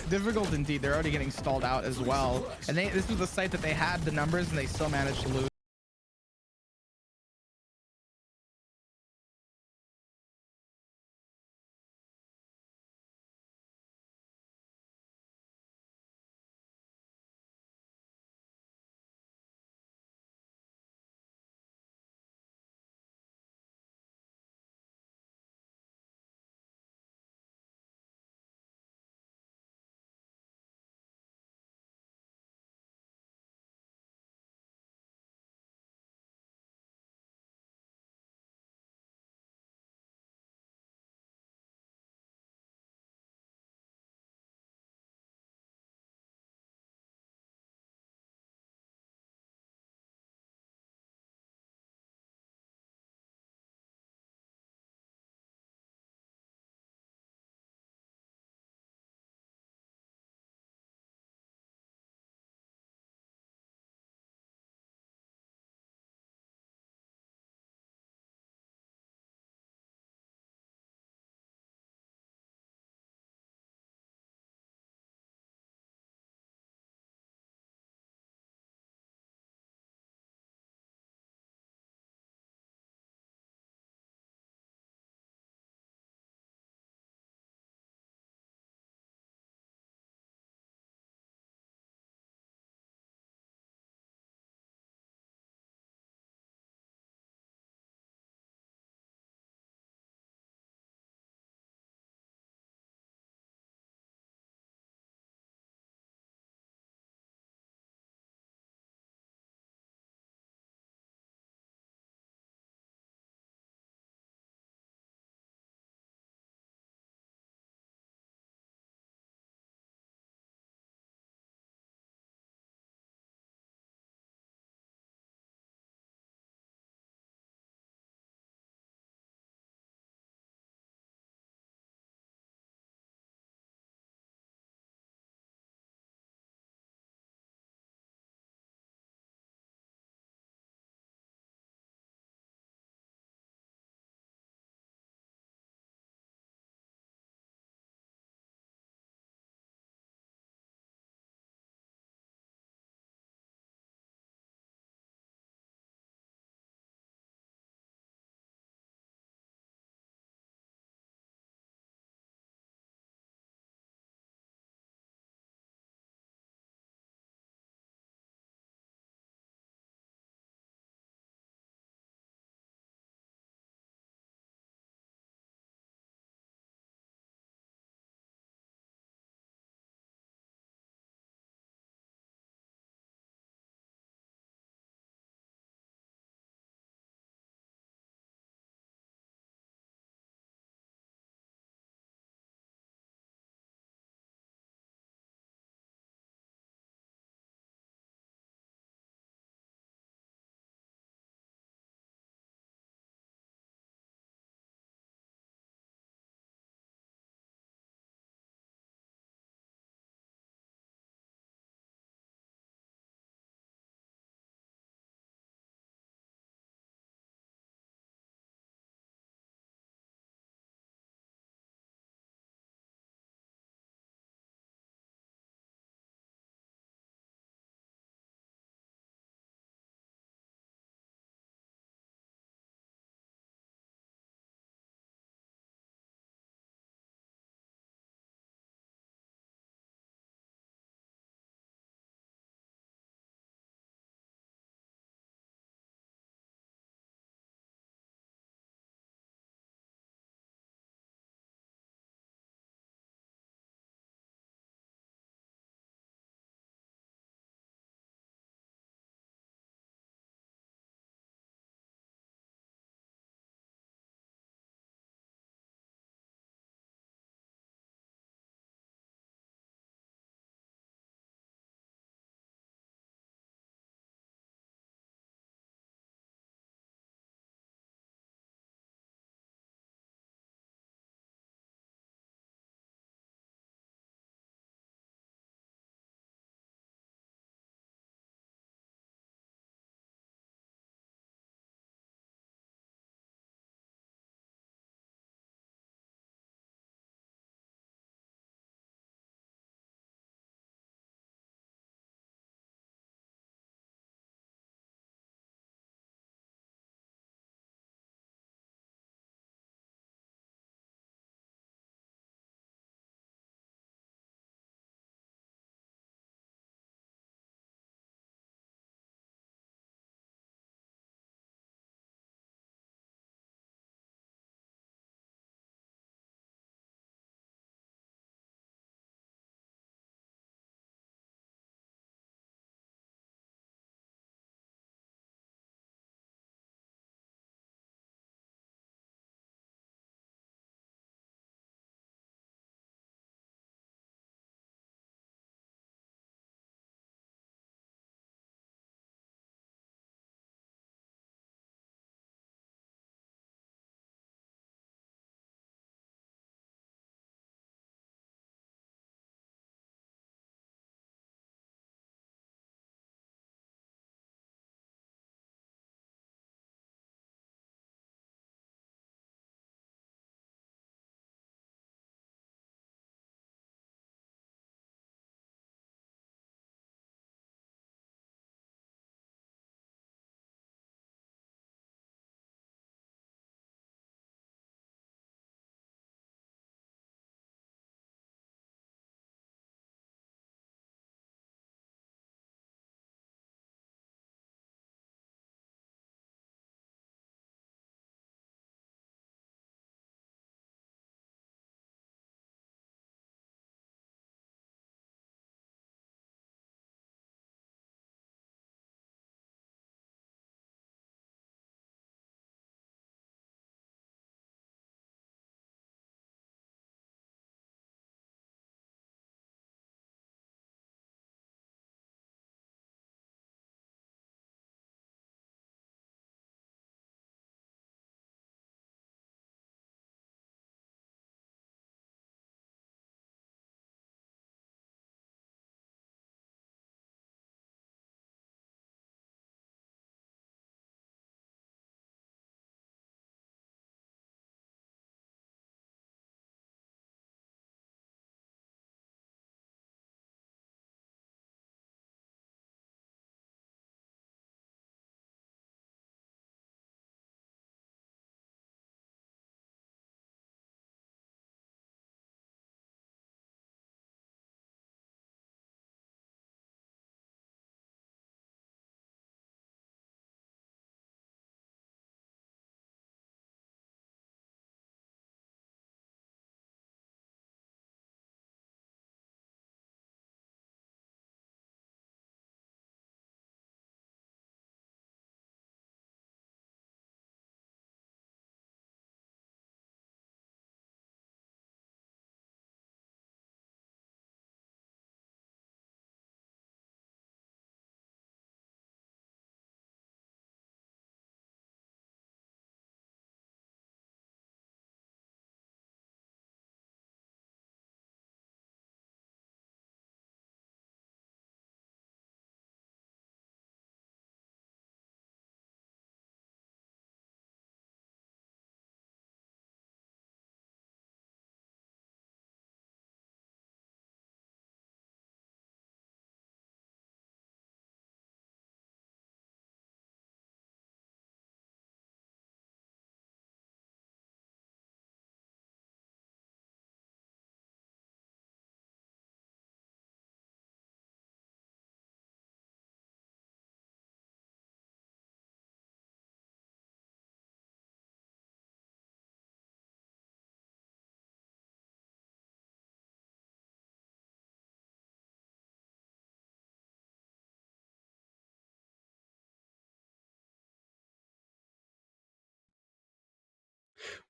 Difficult indeed. They're already getting stalled out as well. And this was the site that they had the numbers and they still managed to lose.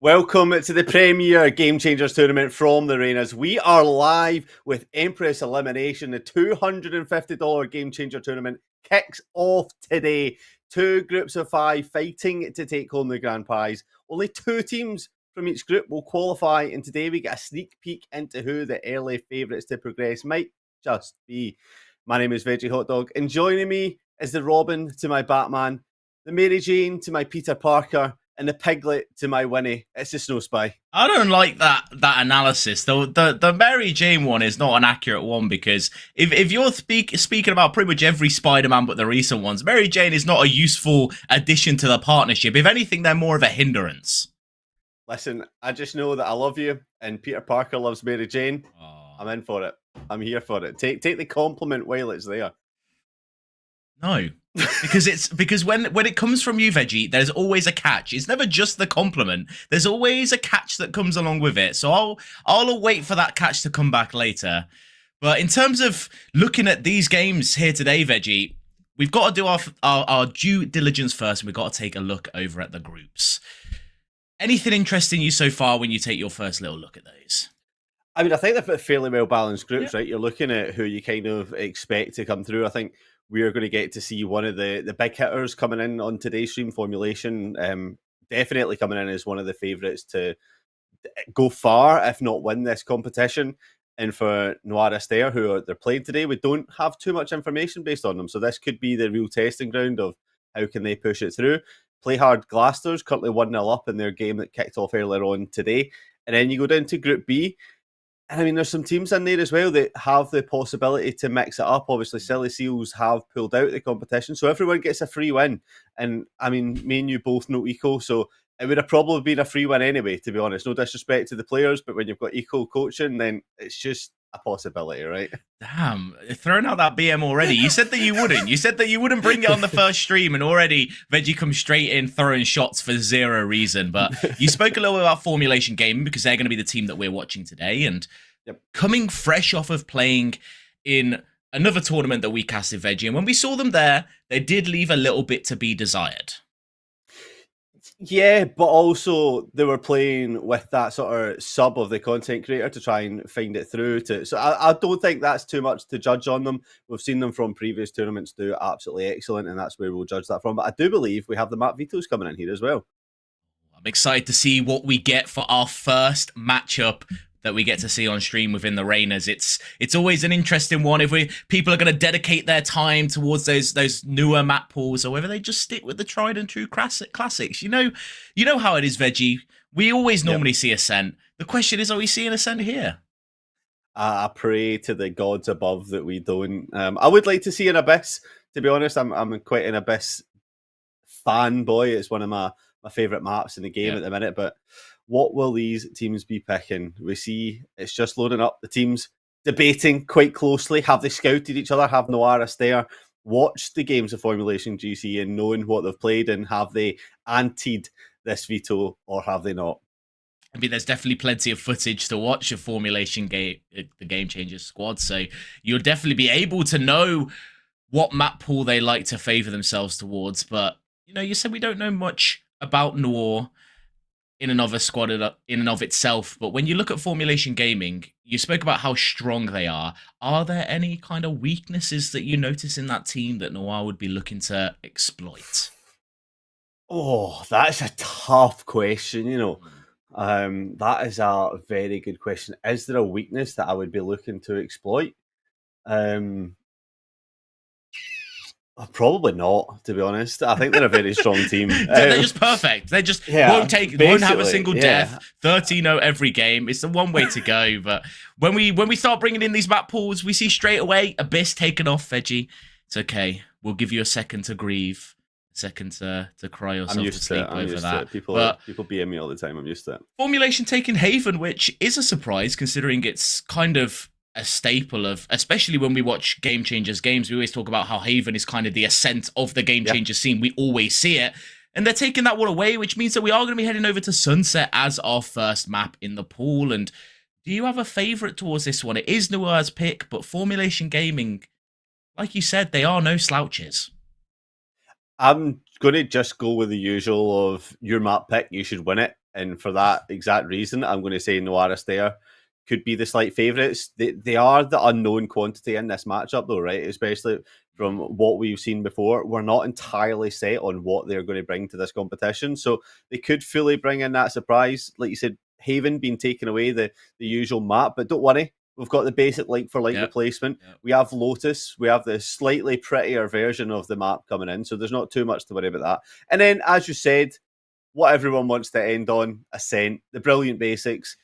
Welcome to the Premier Game Changers tournament from the Reynas. We are live with Empress Elimination. The $250 Game Changer tournament kicks off today. 2 groups of 5 fighting to take home the grand prize. Only 2 teams from each group will qualify, and today we get a sneak peek into who the early favourites to progress might just be. My name is Veggie Hot Dog, and joining me is the Robin to my Batman, the Mary Jane to my Peter Parker, and the Piglet to my Winnie. It's the Snow Spy. I don't like that analysis. The Mary Jane one is not an accurate one because if you're speaking about pretty much every Spider-Man but the recent ones, Mary Jane is not a useful addition to the partnership. If anything, they're more of a hindrance. Listen, I just know that I love you, and Peter Parker loves Mary Jane. Oh. I'm in for it. I'm here for it. Take the compliment while it's there. No, because when it comes from you, Veggie, there's always a catch. It's never just the compliment. There's always a catch that comes along with it. So I'll wait for that catch to come back later. But in terms of looking at these games here today, Veggie, we've got to do our due diligence first, and we've got to take a look over at the groups. Anything interesting you so far when you take your first little look at those? I mean, I think they're fairly well balanced groups, right? You're looking at who you kind of expect to come through. I think we're going to get to see one of the big hitters coming in on today's stream, Formulation. Definitely coming in as one of the favourites to go far, if not win this competition. And for Noir, Aster, who they're playing today, we don't have too much information based on them. So this could be the real testing ground of how can they push it through. Play Hard Glasters, currently 1-0 up in their game that kicked off earlier on today. And then you go down to Group B. And I mean, there's some teams in there as well that have the possibility to mix it up. Obviously, Silly Seals have pulled out the competition, so everyone gets a free win. And I mean, me and you both know Eco, so it would have probably been a free win anyway, to be honest. No disrespect to the players, but when you've got Eco coaching, then it's just a possibility, right? Damn, throwing out that BM already. You said that you wouldn't. You said that you wouldn't bring it on the first stream, and already Veggie comes straight in throwing shots for zero reason. But you spoke a little bit about Formulation Gaming because they're going to be the team that we're watching today. And coming fresh off of playing in another tournament that we casted, Veggie, and when we saw them there, they did leave a little bit to be desired. Yeah, but also they were playing with that sort of sub of the content creator to try and find it through. So I don't think that's too much to judge on them. We've seen them from previous tournaments do absolutely excellent, and that's where we'll judge that from. But I do believe we have the map vetoes coming in here as well. I'm excited to see what we get for our first matchup that we get to see on stream within the Reynas. It's always an interesting one if people are going to dedicate their time towards those newer map pools, or whether they just stick with the tried and true classics. You know how it is, Veggie. We always normally see Ascent. The question is, are we seeing Ascent here? I pray to the gods above that we don't. I would like to see an Abyss. To be honest, I'm quite an Abyss fanboy. It's one of my favourite maps in the game at the minute, but what will these teams be picking? We see it's just loading up. The teams debating quite closely. Have they scouted each other? Have Noir, Aster watched the games of Formulation GC and known what they've played? And have they anteed this veto, or have they not? I mean, there's definitely plenty of footage to watch of Formulation the Game Changers squad, so you'll definitely be able to know what map pool they like to favour themselves towards. But, you said we don't know much about Noir in another squad in and of itself, but when you look at Formulation Gaming, you spoke about how strong they are. Are there any kind of weaknesses that you notice in that team that Noir would be looking to exploit? Oh, that's a tough question, That is a very good question. Is there a weakness that I would be looking to exploit? Probably not, to be honest. I think they're a very strong team. They're just perfect. They just won't have a single death. 13-0 every game. It's the one way to go. But when we start bringing in these map pools, we see straight away Abyss taken off, Veggie. It's okay. We'll give you a second to grieve, a second to cry yourself to sleep over that. People BM me all the time. I'm used to it. Formulation taking Haven, which is a surprise considering it's kind of a staple of, especially when we watch Game Changers games, we always talk about how Haven is kind of the ascent of the Game Changers scene. We always see it. And they're taking that one away, which means that we are going to be heading over to Sunset as our first map in the pool. And do you have a favourite towards this one? It is Noir's pick, but Formulation Gaming, like you said, they are no slouches. I'm going to just go with the usual of your map pick, you should win it. And for that exact reason, I'm going to say Noir Aster could be the slight favourites. They are the unknown quantity in this matchup, though, right? Especially from what we've seen before. We're not entirely set on what they're going to bring to this competition. So they could fully bring in that surprise. Like you said, Haven being taken away, the usual map. But don't worry, we've got the basic like-for-like replacement. Yep. We have Lotus. We have the slightly prettier version of the map coming in. So there's not too much to worry about that. And then, as you said, what everyone wants to end on, Ascent, the brilliant basics.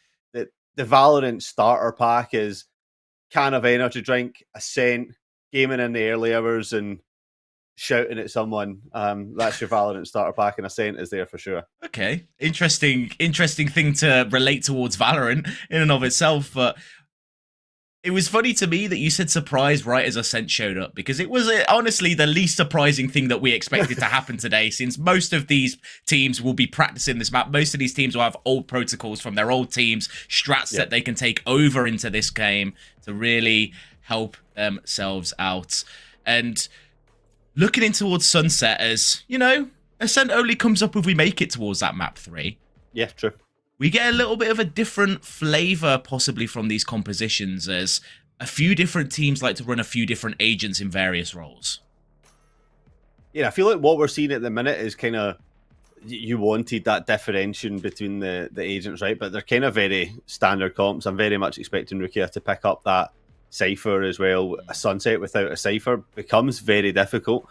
The Valorant starter pack is can of energy drink, Ascent, gaming in the early hours and shouting at someone. That's your Valorant starter pack, and Ascent is there for sure. Okay. Interesting thing to relate towards Valorant in and of itself, but it was funny to me that you said surprise right as Ascent showed up, because it was honestly the least surprising thing that we expected to happen today, since most of these teams will be practicing this map. Most of these teams will have old protocols from their old teams, strats that they can take over into this game to really help themselves out. And looking in towards Sunset, as, you know, Ascent only comes up if we make it towards that map 3. Yeah, true. We get a little bit of a different flavor possibly from these compositions, as a few different teams like to run a few different agents in various roles. Yeah, I feel like what we're seeing at the minute is kind of, you wanted that differentiation between the agents, right? But they're kind of very standard comps. I'm very much expecting Rukia to pick up that Cypher as well. A Sunset without a Cypher becomes very difficult.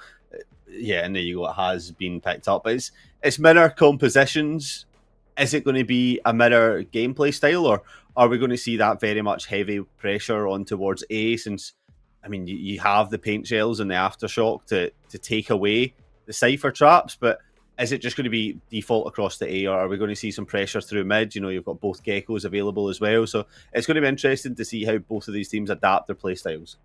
Yeah, and there you go, it has been picked up. But it's mirror compositions. Is it going to be a mirror gameplay style, or are we going to see that very much heavy pressure on towards A? Since, I mean, you have the paint shells and the aftershock to take away the Cypher traps, but is it just going to be default across the A, or are we going to see some pressure through mid? You know, you've got both Geckos available as well, so it's going to be interesting to see how both of these teams adapt their play styles.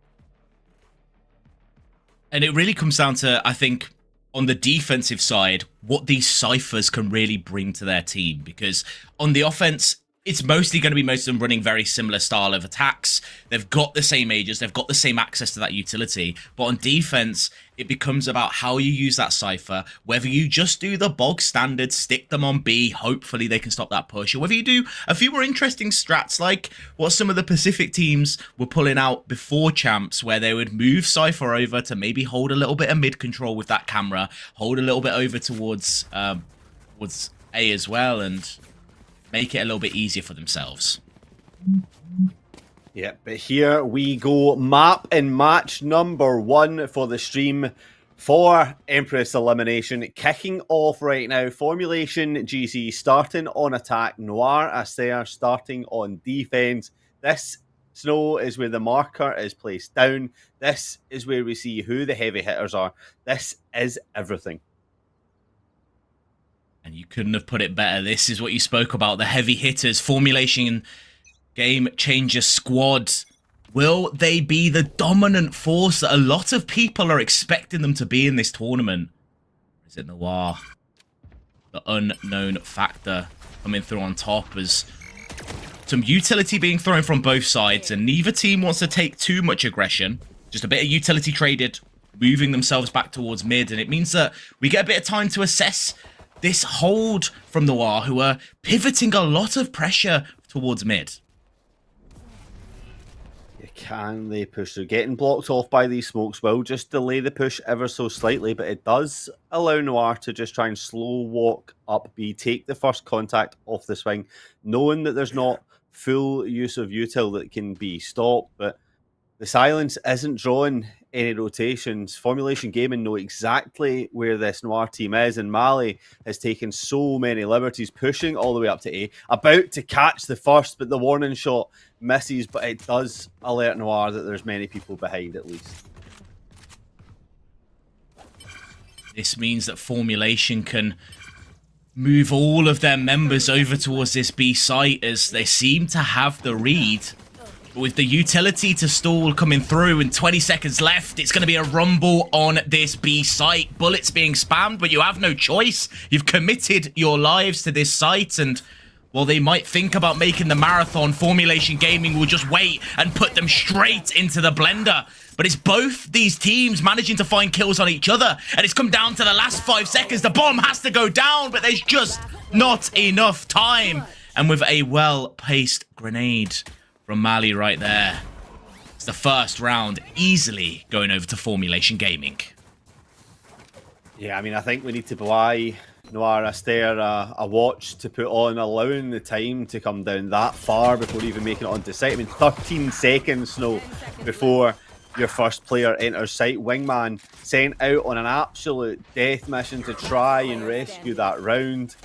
And it really comes down to, I think, on the defensive side, what these Cyphers can really bring to their team. Because on the offense, it's mostly going to be most of them running very similar style of attacks. They've got the same ages, they've got the same access to that utility. But on defense, it becomes about how you use that Cypher, whether you just do the bog standard, stick them on B, hopefully they can stop that push, or whether you do a few more interesting strats like what some of the Pacific teams were pulling out before Champs, where they would move Cypher over to maybe hold a little bit of mid control with that camera, hold a little bit over towards A as well, and make it a little bit easier for themselves. Yeah, but here we go. Map and match number 1 for the stream for Empress Elimination. Kicking off right now. Formulation GC starting on attack. Noir Aster starting on defense. This snow is where the marker is placed down. This is where we see who the heavy hitters are. This is everything. And you couldn't have put it better. This is what you spoke about, the heavy hitters, formulation, game changer squad. Will they be the dominant force that a lot of people are expecting them to be in this tournament? Or is it Noir, the unknown factor, coming through on top as some utility being thrown from both sides, and neither team wants to take too much aggression. Just a bit of utility traded, moving themselves back towards mid, and it means that we get a bit of time to assess this hold from Noir, who are pivoting a lot of pressure towards mid. Can they push through? Getting blocked off by these smokes will just delay the push ever so slightly, but it does allow Noir to just try and slow walk up B, take the first contact off the swing, knowing that there's not full use of util that can be stopped, but the silence isn't drawing any rotations. Formulation Gaming know exactly where this Noir team is, and Mali has taken so many liberties, pushing all the way up to A, about to catch the first, but the warning shot misses, but it does alert Noir that there's many people behind at least. This means that Formulation can move all of their members over towards this B site, as they seem to have the read. But with the utility to stall coming through and 20 seconds left, it's going to be a rumble on this B site. Bullets being spammed, but you have no choice. You've committed your lives to this site, and while they might think about making the marathon, Formulation Gaming will just wait and put them straight into the blender. But it's both these teams managing to find kills on each other, and it's come down to the last 5 seconds. The bomb has to go down, but there's just Not enough time. And with a well-paced grenade from Mali right there, it's the first round easily going over to Formulation Gaming. Yeah, I mean, I think we need to buy Noir Aster a watch to put on, allowing the time to come down that far before even making it onto site. I mean, 13 seconds, Snow, before your first player enters site. Wingman sent out on an absolute death mission to try and rescue that round.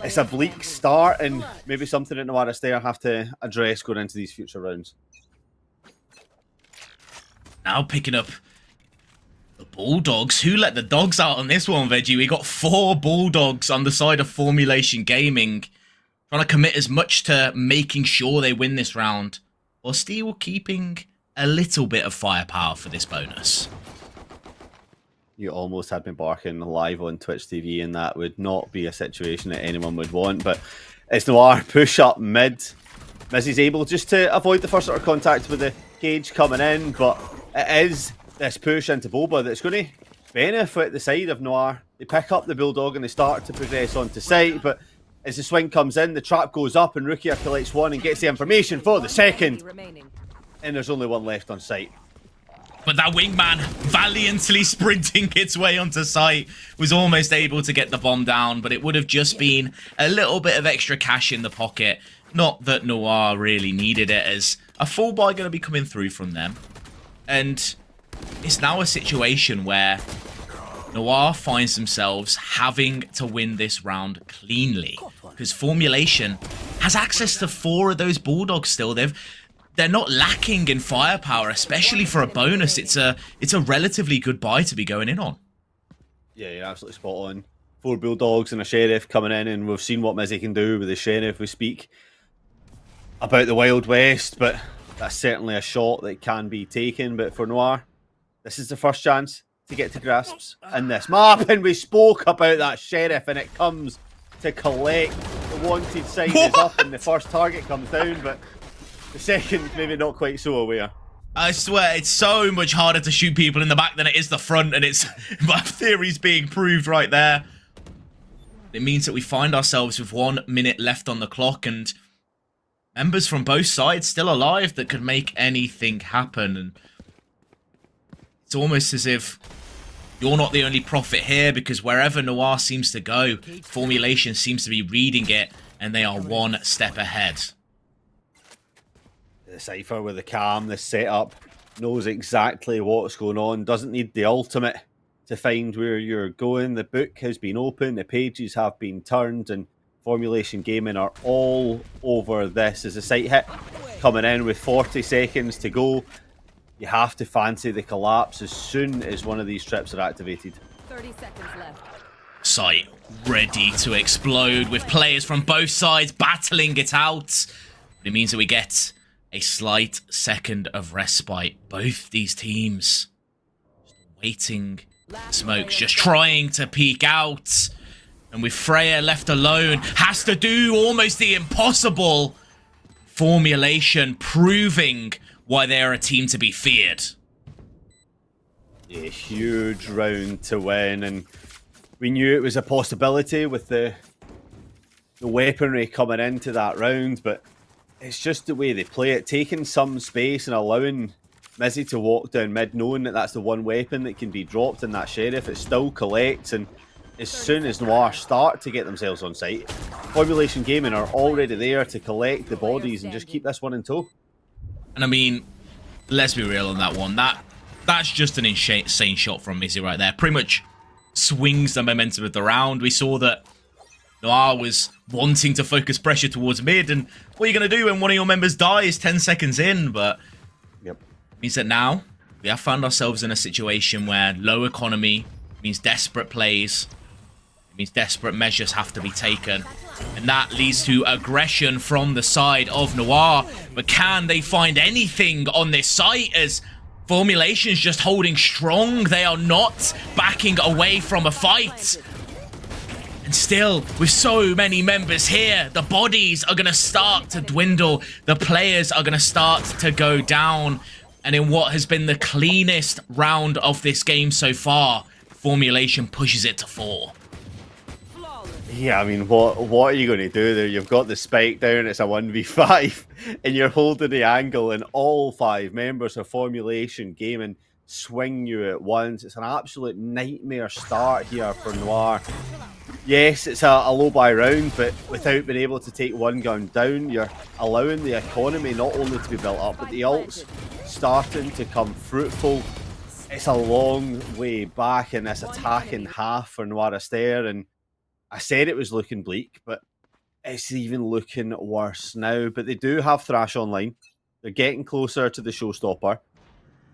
It's a bleak start, and maybe something that Noir Aster have to address going into these future rounds. Now picking up the Bulldogs. Who let the dogs out on this one, Veggie? We got 4 Bulldogs on the side of Formulation Gaming, trying to commit as much to making sure they win this round, while still keeping a little bit of firepower for this bonus. You almost had me barking live on Twitch TV, and that would not be a situation that anyone would want. But it's Noir push up mid. Mizzy's able just to avoid the first sort of contact with the cage coming in, but it is this push into Boba that's going to benefit the side of Noir. They pick up the Bulldog and they start to progress onto site, but as the swing comes in, the trap goes up and Rukia collects one and gets the information for the second. And there's only one left on site. But that Wingman, valiantly sprinting its way onto site, was almost able to get the bomb down, but it would have just been a little bit of extra cash in the pocket. Not that Noir really needed it, as a full buy going to be coming through from them. And it's now a situation where Noir finds themselves having to win this round cleanly, because Formulation has access to 4 of those Bulldogs still. They're not lacking in firepower, especially for a bonus. It's a relatively good buy to be going in on. Yeah, you're absolutely spot on. 4 Bulldogs and a Sheriff coming in, and we've seen what Mizzy can do with the Sheriff. We speak about the Wild West, but that's certainly a shot that can be taken. But for Noir, this is the first chance to get to grasps in this map, and we spoke about that Sheriff, and it comes to collect. The wanted sign is up, and the first target comes down, but the second, maybe not quite so aware. I swear, it's so much harder to shoot people in the back than it is the front, and it's my theory's being proved right there. It means that we find ourselves with 1 minute left on the clock, and members from both sides still alive that could make anything happen. And it's almost as if you're not the only prophet here, because wherever Noir seems to go, Formulation seems to be reading it, and they are 1 step ahead. The Cypher with the cam, the setup, knows exactly what's going on, doesn't need the ultimate to find where you're going. The book has been opened, the pages have been turned, and Formulation Gaming are all over this. As the site hit coming in with 40 seconds to go, you have to fancy the collapse as soon as one of these trips are activated. 30 seconds left. Site ready to explode with players from both sides battling it out. But it means that we get a slight second of respite. Both these teams just waiting, smokes just trying to peek out. And with Freya left alone, has to do almost the impossible. Formulation proving why they are a team to be feared. Yeah, huge round to win, and we knew it was a possibility with the weaponry coming into that round, but it's just the way they play it, taking some space and allowing Mizzy to walk down mid, knowing that that's the one weapon that can be dropped in that Sheriff. It still collects, and as soon as Noir start to get themselves on site, Formulation Gaming are already there to collect the bodies and just keep this one in tow. And I mean, let's be real on that one. That's just an insane shot from Mizzy right there. Pretty much swings the momentum of the round. We saw that Noir was wanting to focus pressure towards mid, and what are you going to do when one of your members dies 10 seconds in? But Yep. Means that now we have found ourselves in a situation where low economy means desperate plays. It means desperate measures have to be taken. And that leads to aggression from the side of Noir. But can they find anything on this site as Formulation's just holding strong? They are not backing away from a fight. And still, with so many members here, the bodies are going to start to dwindle. The players are going to start to go down. And in what has been the cleanest round of this game so far, Formulation pushes it to 4. Yeah, I mean, what are you going to do there? You've got the spike down, it's a 1v5, and you're holding the angle, and all 5 members of Formulation Gaming swing you at once. It's an absolute nightmare start here for Noir. Yes, it's a low-buy round, but without being able to take one gun down, you're allowing the economy not only to be built up, but the ult's starting to come fruitful. It's a long way back in this attacking half for Noir Aster, and I said it was looking bleak, but it's even looking worse now. But they do have Thrash online. They're getting closer to the showstopper.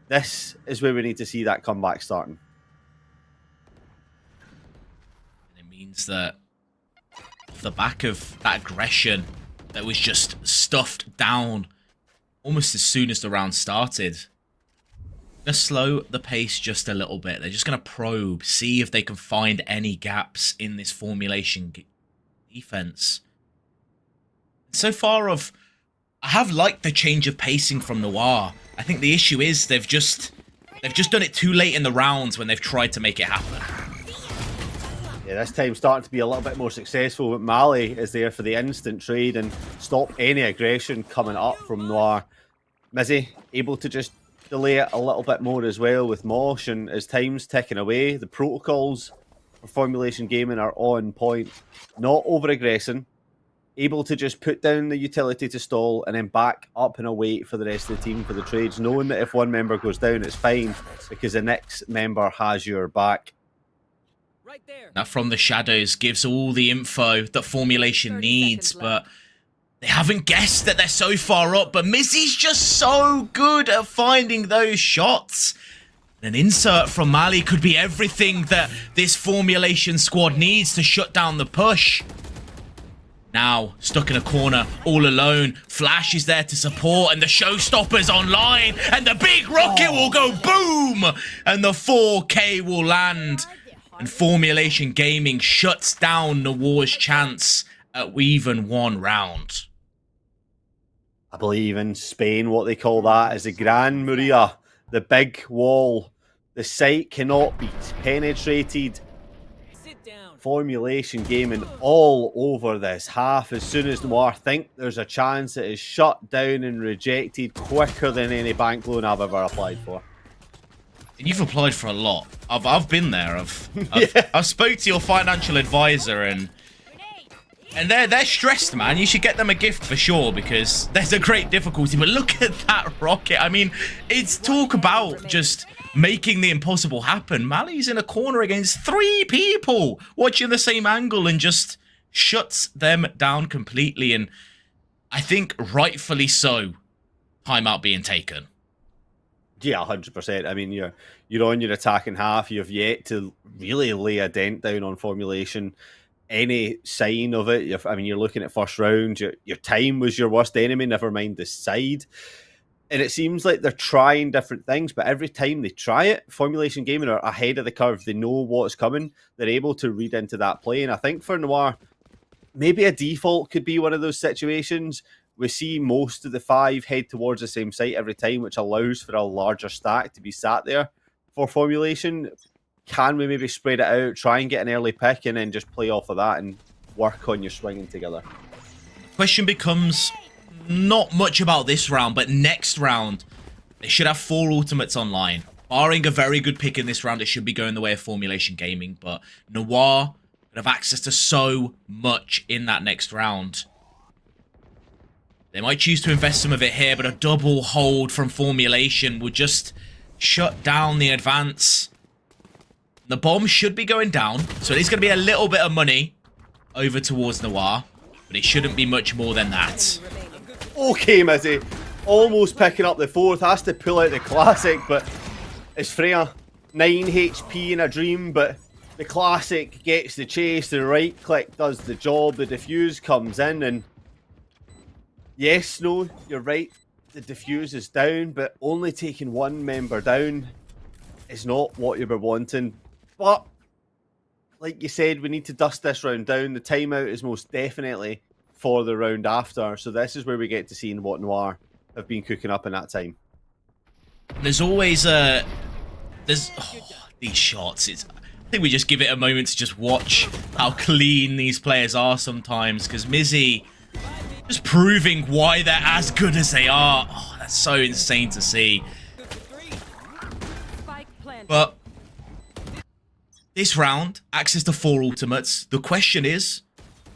This is where we need to see that comeback starting. It means that off the back of that aggression that was just stuffed down almost as soon as the round started, going to slow the pace just a little bit. They're just going to probe, see if they can find any gaps in this formulation defense. So far, I have liked the change of pacing from Noir. I think the issue is they've just done it too late in the rounds when they've tried to make it happen. Yeah, this time starting to be a little bit more successful, but Mali is there for the instant trade and stop any aggression coming up from Noir. Mizzy able to just delay it a little bit more as well with Mosh, and as time's ticking away, the protocols for Formulation Gaming are on point. Not over-aggressing, able to just put down the utility to stall and then back up and await for the rest of the team for the trades, knowing that if one member goes down, it's fine because the next member has your back. Right there. Now from the shadows gives all the info that Formulation needs, but they haven't guessed that they're so far up, but Mizzy's just so good at finding those shots. An insert from Mali could be everything that this Formulation squad needs to shut down the push. Now, stuck in a corner, all alone, Flash is there to support, and the showstopper's online, and the big rocket will go boom, and the 4K will land, and Formulation Gaming shuts down Noir's chance at even one round. I believe in Spain what they call that is the Gran Muria, the big wall. The site cannot be penetrated. Sit down. Formulation Gaming all over this half. As soon as Noir think there's a chance, it is shut down and rejected quicker than any bank loan I've ever applied for. And you've applied for a lot. I've been there. I've spoke to your financial advisor, and they're stressed, man. You should get them a gift for sure, because there's a great difficulty. But look at that rocket. I mean, it's talk about just making the impossible happen. Mali's in a corner against 3 people watching the same angle and just shuts them down completely. And I think rightfully so, timeout being taken. Yeah, 100%. I mean, you're on your attacking half. You've yet to really lay a dent down on Formulation. Any sign of it, you're looking at first round. Your time was your worst enemy, never mind the side. And it seems like they're trying different things, but every time they try it, Formulation Gaming are ahead of the curve. They know what's coming. They're able to read into that play. And I think for Noir, maybe a default could be one of those situations. We see most of the 5 head towards the same site every time, which allows for a larger stack to be sat there for Formulation. Can we maybe spread it out, try and get an early pick, and then just play off of that and work on your swinging together? Question becomes not much about this round, but next round, they should have 4 ultimates online. Barring a very good pick in this round, it should be going the way of Formulation Gaming, but Noir would have access to so much in that next round. They might choose to invest some of it here, but a double hold from Formulation would just shut down the advance. The bomb should be going down, so it's going to be a little bit of money over towards Noir, but it shouldn't be much more than that. Okay, Mizzy. Almost picking up the 4th. Has to pull out the classic, but it's Freya. 9 HP in a dream, but the classic gets the chase. The right click does the job. The defuse comes in, and yes, no, you're right. The defuse is down, but only taking 1 member down is not what you were wanting. But, like you said, we need to dust this round down. The timeout is most definitely for the round after. So this is where we get to see what Noir have been cooking up in that time. There's always these shots. think we just give it a moment to just watch how clean these players are sometimes, because Mizzy just proving why they're as good as they are. Oh, that's so insane to see. But this round, access to 4 ultimates. The question is,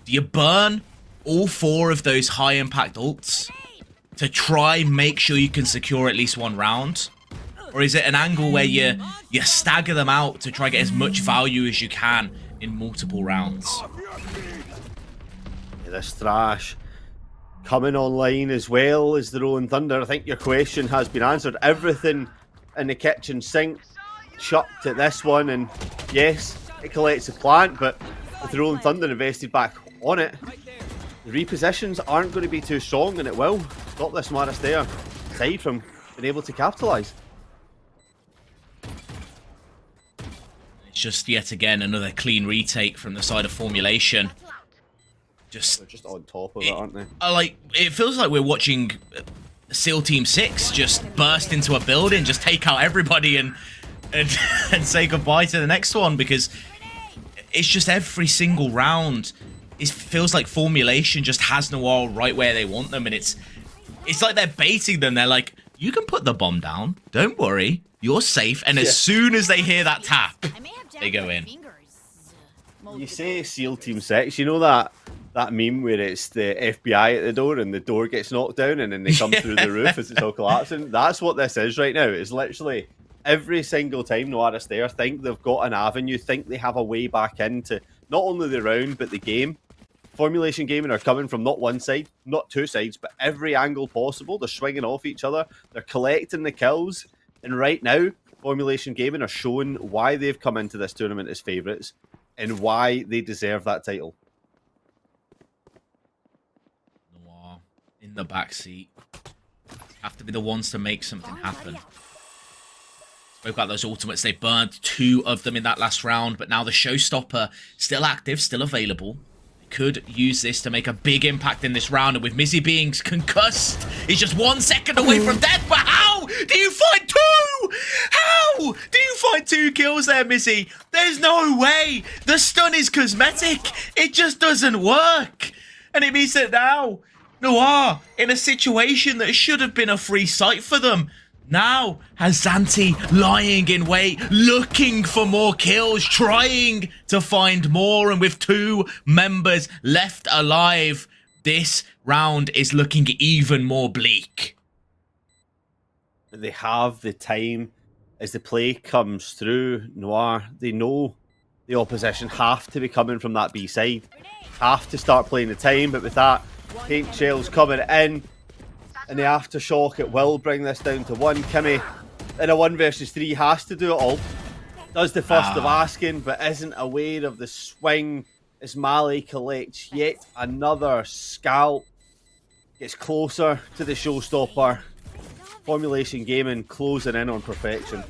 do you burn all 4 of those high impact ults to try make sure you can secure at least 1 round? Or is it an angle where you stagger them out to try get as much value as you can in multiple rounds? Yeah, this Thrash coming online as well as the Rolling Thunder. I think your question has been answered. Everything in the kitchen sink chucked at this one, and yes, it collects the plant, but with the Rolling Thunder invested back on it, the repositions aren't going to be too strong, and it will stop this Aster side from being able to capitalise. It's just yet again another clean retake from the side of Formulation. They're just on top of it, aren't they? It feels like we're watching SEAL Team 6 just burst into a building, just take out everybody and say goodbye to the next one, because it's just every single round. It feels like Formulation just has Noir right where they want them, and it's like they're baiting them. They're like, you can put the bomb down, don't worry, you're safe. And as soon as they hear that tap, they go in. You say SEAL Team 6, you know that meme where it's the FBI at the door and the door gets knocked down and then they come through the roof as it's all collapsing? That's what this is right now. It's literally every single time Noir Aster think they've got an avenue, think they have a way back into not only the round but the game. Formulation Gaming are coming from not one side, not 2 sides, but every angle possible. They're swinging off each other. They're collecting the kills. And right now, Formulation Gaming are showing why they've come into this tournament as favourites and why they deserve that title. Noir in the backseat. Have to be the ones to make something happen. Spoke about those ultimates. They burned 2 of them in that last round, but now the showstopper still active, still available. Could use this to make a big impact in this round, and with Mizzy being concussed, he's just 1 second away from death. But how do you find 2? How do you find 2 kills there, Mizzy? There's no way. The stun is cosmetic. It just doesn't work. And it means that now Noir, in a situation that should have been a free sight for them, now has Zanti lying in wait, looking for more kills, trying to find more. And with 2 members left alive, this round is looking even more bleak. They have the time as the play comes through. Noir, they know the opposition have to be coming from that B side, have to start playing the time, but with that paint shells coming in and the aftershock, it will bring this down to 1. Kimmy in a 1 versus 3 has to do it all. Does the first of asking, but isn't aware of the swing as Mali collects yet another scalp. Gets closer to the showstopper. Formulation Gaming closing in on perfection.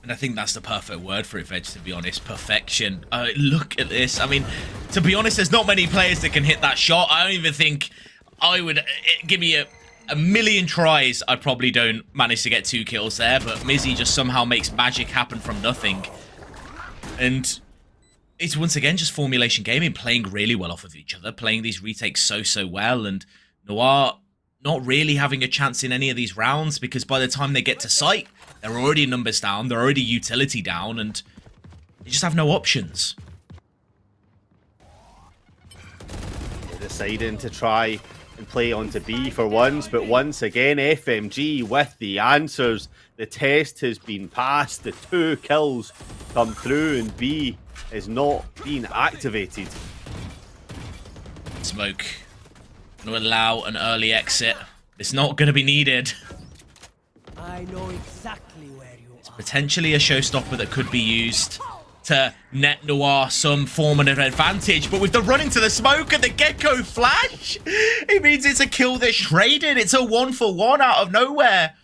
And I think that's the perfect word for it, Veg, to be honest. Perfection. Look at this. I mean, to be honest, there's not many players that can hit that shot. I don't even think I would give me a million tries. I probably don't manage to get 2 kills there, but Mizzy just somehow makes magic happen from nothing. And it's once again just Formulation Gaming playing really well off of each other, playing these retakes so well, and Noir not really having a chance in any of these rounds, because by the time they get to site, they're already numbers down, they're already utility down, and they just have no options. They're deciding to try and play onto B for once, but once again, FMG with the answers. The test has been passed, the 2 kills come through, and B is not being activated. Smoke. Going to allow an early exit. It's not going to be needed. I know exactly where you are. Potentially a showstopper that could be used to net Noir some form of advantage, but with the run into the smoke and the Gecko flash, it means it's a kill that's traded. It's a 1-for-1 out of nowhere.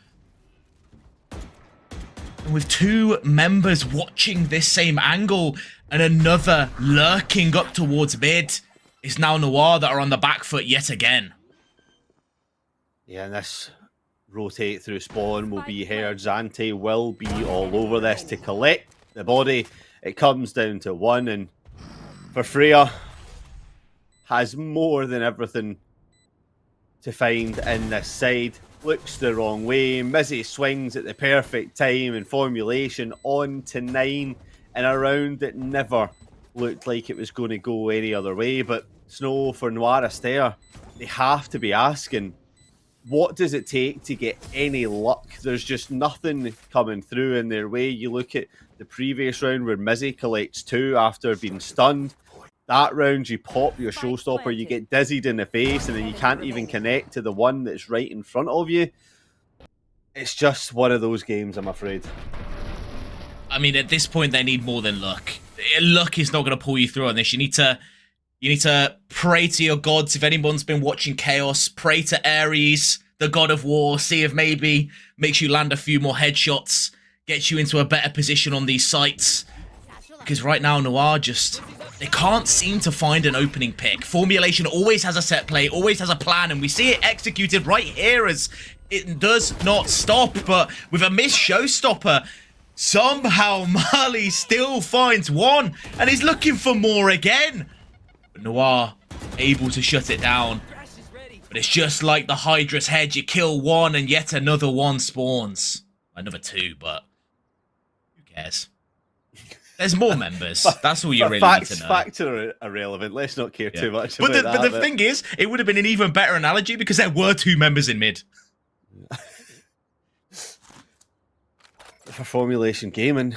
And with 2 members watching this same angle and another lurking up towards mid, it's now Noir that are on the back foot yet again. Yeah, and this rotate through spawn will be heard. Zante will be all over this to collect the body. It comes down to one, and for Freya, has more than everything to find in this side. Looks the wrong way. Mizzy swings at the perfect time, and formulation on to 9 in a round that never looked like it was going to go any other way. But Snow, for Noir Aster, they have to be asking, what does it take to get any luck? There's just nothing coming through in their way. You look at the previous round where Mizzy collects 2 after being stunned. That round, you pop your showstopper, you get dizzied in the face, and then you can't even connect to the one that's right in front of you. It's just one of those games, I'm afraid. I mean, at this point, they need more than luck. Luck is not going to pull you through on this. You need to pray to your gods. If anyone's been watching Chaos, pray to Ares, the god of war. See if maybe makes you land a few more headshots, gets you into a better position on these sites. Because right now, Noir they can't seem to find an opening pick. Formulation always has a set play, always has a plan, and we see it executed right here as it does not stop. But with a missed showstopper, somehow Mali still finds one, and he's looking for more again. But Noir able to shut it down. But it's just like the Hydra's head. You kill one, and yet another one spawns. Another 2, but who cares? There's more members. That's all you really need to know. Facts are irrelevant. Let's not care too much about that. But the thing is, it would have been an even better analogy because there were 2 members in mid. For Formulation Gaming,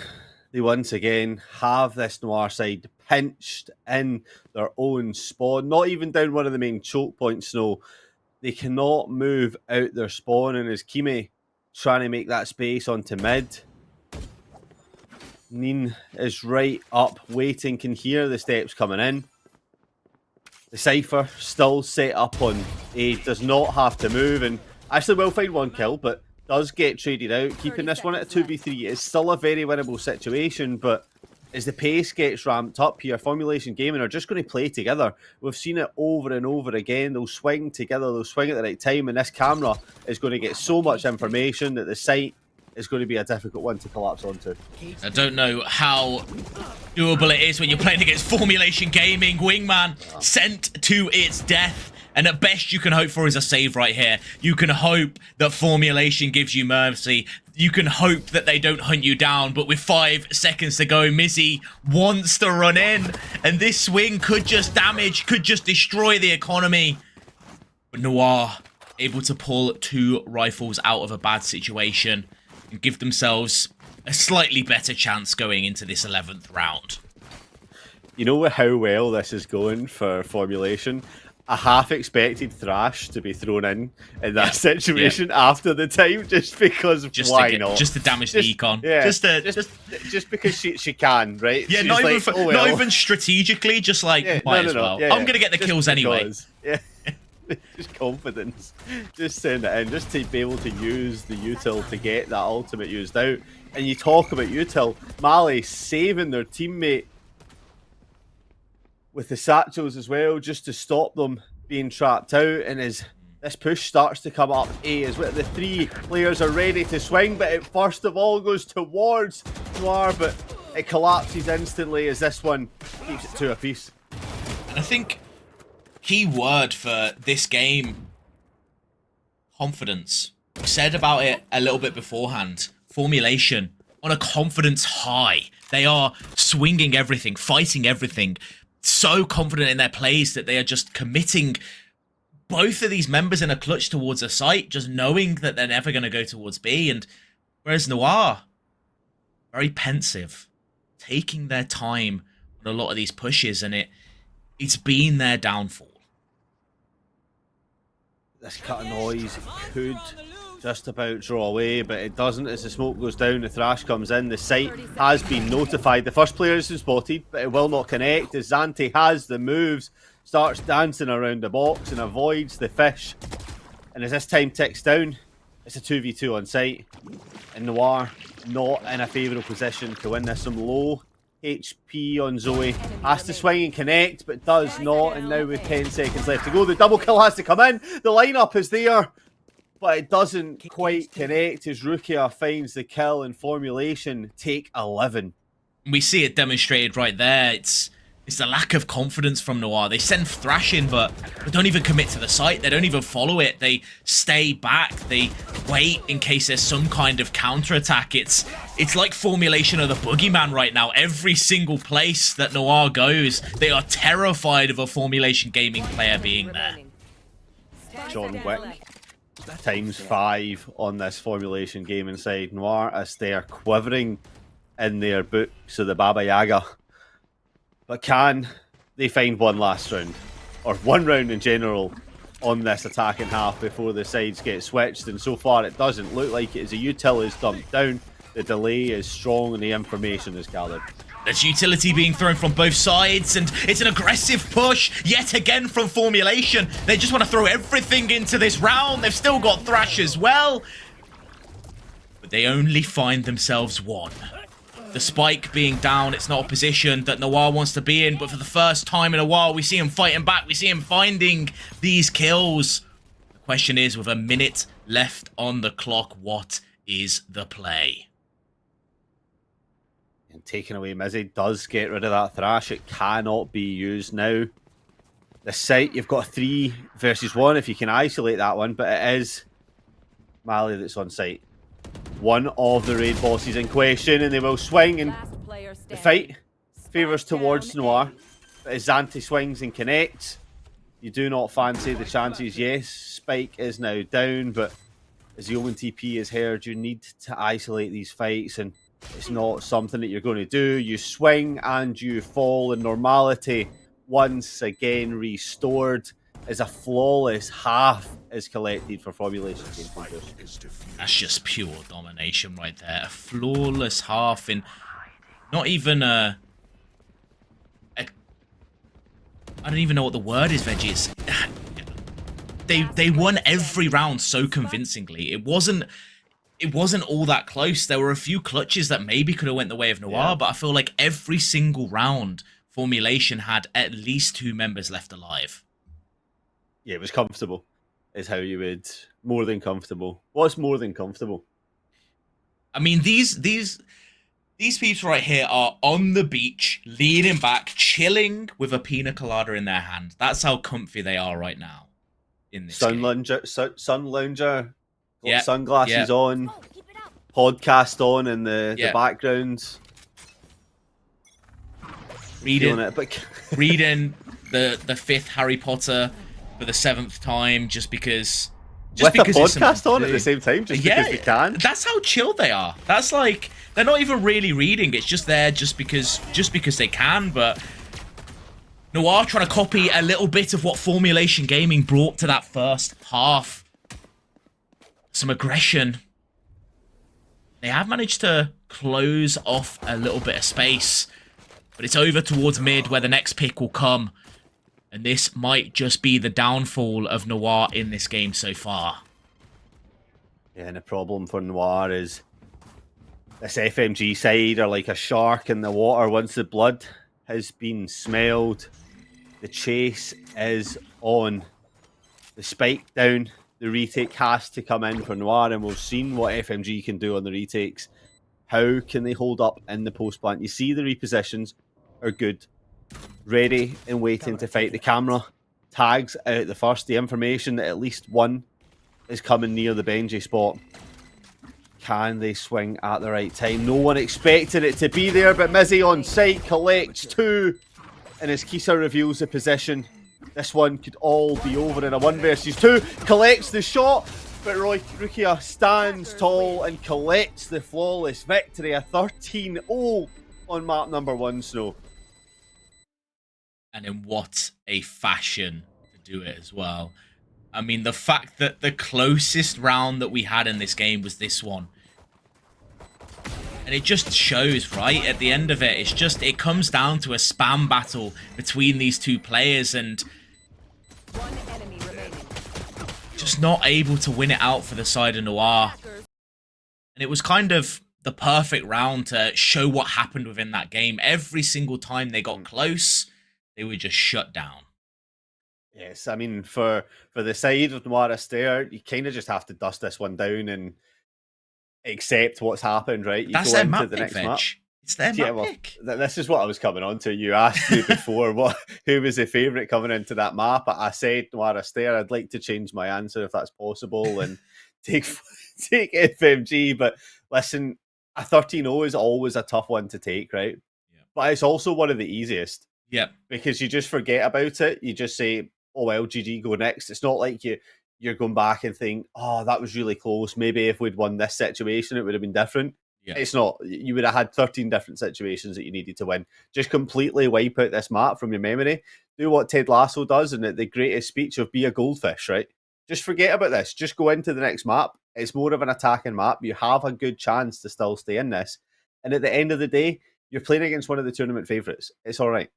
they once again have this Noir side pinched in their own spawn. Not even down one of the main choke points, Snow. They cannot move out their spawn, and as Kime trying to make that space onto mid, Neen is right up, waiting, can hear the steps coming in. The Cypher still set up on A, does not have to move, and actually will find 1 kill, but does get traded out. Keeping this one at a 2v3 is still a very winnable situation, but as the pace gets ramped up here, Formulation Gaming are just going to play together. We've seen it over and over again. They'll swing together, they'll swing at the right time, and this camera is going to get so much information that the site is going to be a difficult one to collapse onto. I don't know how doable it is when you're playing against Formulation Gaming. Wingman sent to its death. And at best you can hope for is a save right here. You can hope that Formulation gives you mercy. You can hope that they don't hunt you down. But with 5 seconds to go, Mizzy wants to run in. And this swing could just damage, could just destroy the economy. But Noir able to pull 2 rifles out of a bad situation and give themselves a slightly better chance going into this 11th round. You know how well this is going for Formulation? A half-expected thrash to be thrown in that situation after the time, just because why not? Just to damage the econ. Yeah, just because she can, right? Yeah, She's not, like, not even strategically, just like, might as well. Yeah, I'm going to get the kills anyway. Yeah. Just confidence. Just send it in, just to be able to use the util to get that ultimate used out. And you talk about util, Mali saving their teammate with the satchels as well, just to stop them being trapped out. And as this push starts to come up, A is where the 3 players are ready to swing, but it first of all goes towards Noir, but it collapses instantly as this one keeps it 2 apiece. I think key word for this game, confidence. We said about it a little bit beforehand. Formulation on a confidence high. They are swinging everything, fighting everything. So confident in their plays that they are just committing both of these members in a clutch towards a site, just knowing that they're never going to go towards B. And whereas Noir, very pensive, taking their time on a lot of these pushes, and it's been their downfall. This cut of noise could just about draw away, but it doesn't. As the smoke goes down, the thrash comes in. The site has been notified. The first player has been spotted, but it will not connect as Zante has the moves, starts dancing around the box and avoids the fish. And as this time ticks down, it's a 2v2 on site. And Noir not in a favourable position to win this. Some low HP on Zoe. Has to swing and connect, but does not. And now with 10 seconds left to go, the double kill has to come in. The lineup is there. but it doesn't quite connect as Rukia finds the kill in formulation. Take 11. We see it demonstrated right there. It's the lack of confidence from Noir. They send Thrash in, but they don't even commit to the site. They don't even follow it. They stay back. They wait in case there's some kind of counterattack. It's like formulation of the boogeyman right now. Every single place that Noir goes, they are terrified of a formulation gaming player being there. John Wick times 5 on this formulation game inside. Noir as they are quivering in their boots of the Baba Yaga. But can they find one last round? Or one round in general on this attacking half before the sides get switched? And so far it doesn't look like it as a util is dumped down. The delay is strong and the information is gathered. There's utility being thrown from both sides, and it's an aggressive push yet again from formulation. They just want to throw everything into this round. They've still got Thrash as well. But they only find themselves one. The spike being down, it's not a position that Noir wants to be in, but for the first time in a while, we see him fighting back. We see him finding these kills. The question is, with a minute left on the clock, what is the play? And taking away Mizzy does get rid of that Thrash. It cannot be used now. The site, you've got 3 versus 1 if you can isolate that one, but it is Mali that's on site. One of the raid bosses in question, and they will swing, and the fight favours towards Noir. But as Zante swings and connects, you do not fancy the chances. Yes, Spike is now down, but as the Omen TP is heard, you need to isolate these fights, and it's not something that you're going to do. You swing and you fall, and normality once again restored as a flawless half is collected for formulation game fighters. That's just pure domination right there. A flawless half in not even a I don't even know what the word is, Veggies. They won every round so convincingly. It wasn't all that close. There were a few clutches that maybe could have went the way of Noir, but I feel like every single round formulation had at least 2 members left alive. Yeah, it was comfortable, is how you would... More than comfortable. What's more than comfortable? I mean, these people right here are on the beach, leaning back, chilling with a pina colada in their hand. That's how comfy they are right now in this game. Sun lounger, Yeah, sunglasses yeah. on, podcast on in the background. Reading It, but... reading the 5th Harry Potter for the 7th time, just because with a it's something podcast to on do. at the same time, just because they can. That's how chill they are. That's like, they're not even really reading. It's just there just because they can. But Noir trying to copy a little bit of what Formulation Gaming brought to that first half. Some aggression. They have managed to close off a little bit of space, but it's over towards mid where the next pick will come. And this might just be the downfall of Noir in this game so far. Yeah, and the problem for Noir is this FMG side are like a shark in the water. Once the blood has been smelled, the chase is on. The spike down, the retake has to come in for Noir, and we've seen what FMG can do on the retakes. How can they hold up in the post plant? You see the repositions are good. Ready and waiting to fight. The camera tags out the first. The information that at least one is coming near the Benji spot. Can they swing at the right time? No one expected it to be there, but Mizzy on site collects 2. And as Kisa reveals the position, this one could all be over in a 1 versus 2. Collects the shot, but Rukia stands tall and collects the flawless victory. A 13-0 on map number 1, Snow. And in what a fashion to do it as well. I mean, the fact that the closest round that we had in this game was this one. And it just shows, right? At the end of it, it comes down to a spam battle between these 2 players, and One enemy remaining. just not able to win it out for the side of Noir. And it was kind of the perfect round to show what happened within that game. Every single time they got close, they were just shut down. Yes, I mean for the side of Noir Aster, you kind of just have to dust this one down and accept what's happened, right? You That's go their into map the pick, next Veg. map. It's their Yeah, map well, pick. this is what I was coming on to. You asked me before who was the favourite coming into that map. I said Noir Aster. I'd like to change my answer if that's possible and take take FMG. But listen, a 13-0 is always a tough one to take, right? Yeah. But it's also one of the easiest. Yep. Because you just forget about it. You just say, "Oh well, GG, go next." It's not like you're going back and think, "Oh, that was really close. Maybe if we'd won this situation, it would have been different." Yeah. It's not. You would have had 13 different situations that you needed to win. Just completely wipe out this map from your memory. Do what Ted Lasso does in the greatest speech of "Be a goldfish," right? Just forget about this. Just go into the next map. It's more of an attacking map. You have a good chance to still stay in this. And at the end of the day, you're playing against one of the tournament favourites. It's all right.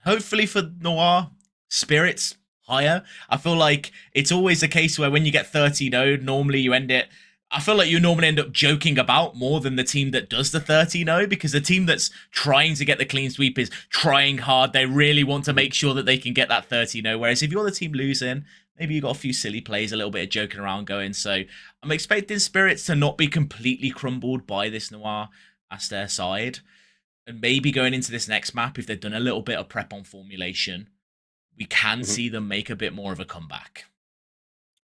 Hopefully for Noir, spirits higher. I feel like it's always a case where when you get 30-0, normally you end it. I feel like you normally end up joking about more than the team that does the 30-0, because the team that's trying to get the clean sweep is trying hard. They really want to make sure that they can get that 30-0. Whereas if you're the team losing, maybe you got a few silly plays, a little bit of joking around going. So I'm expecting spirits to not be completely crumbled by this Noir Aster side. And maybe going into this next map, if they've done a little bit of prep on formulation, we can see them make a bit more of a comeback.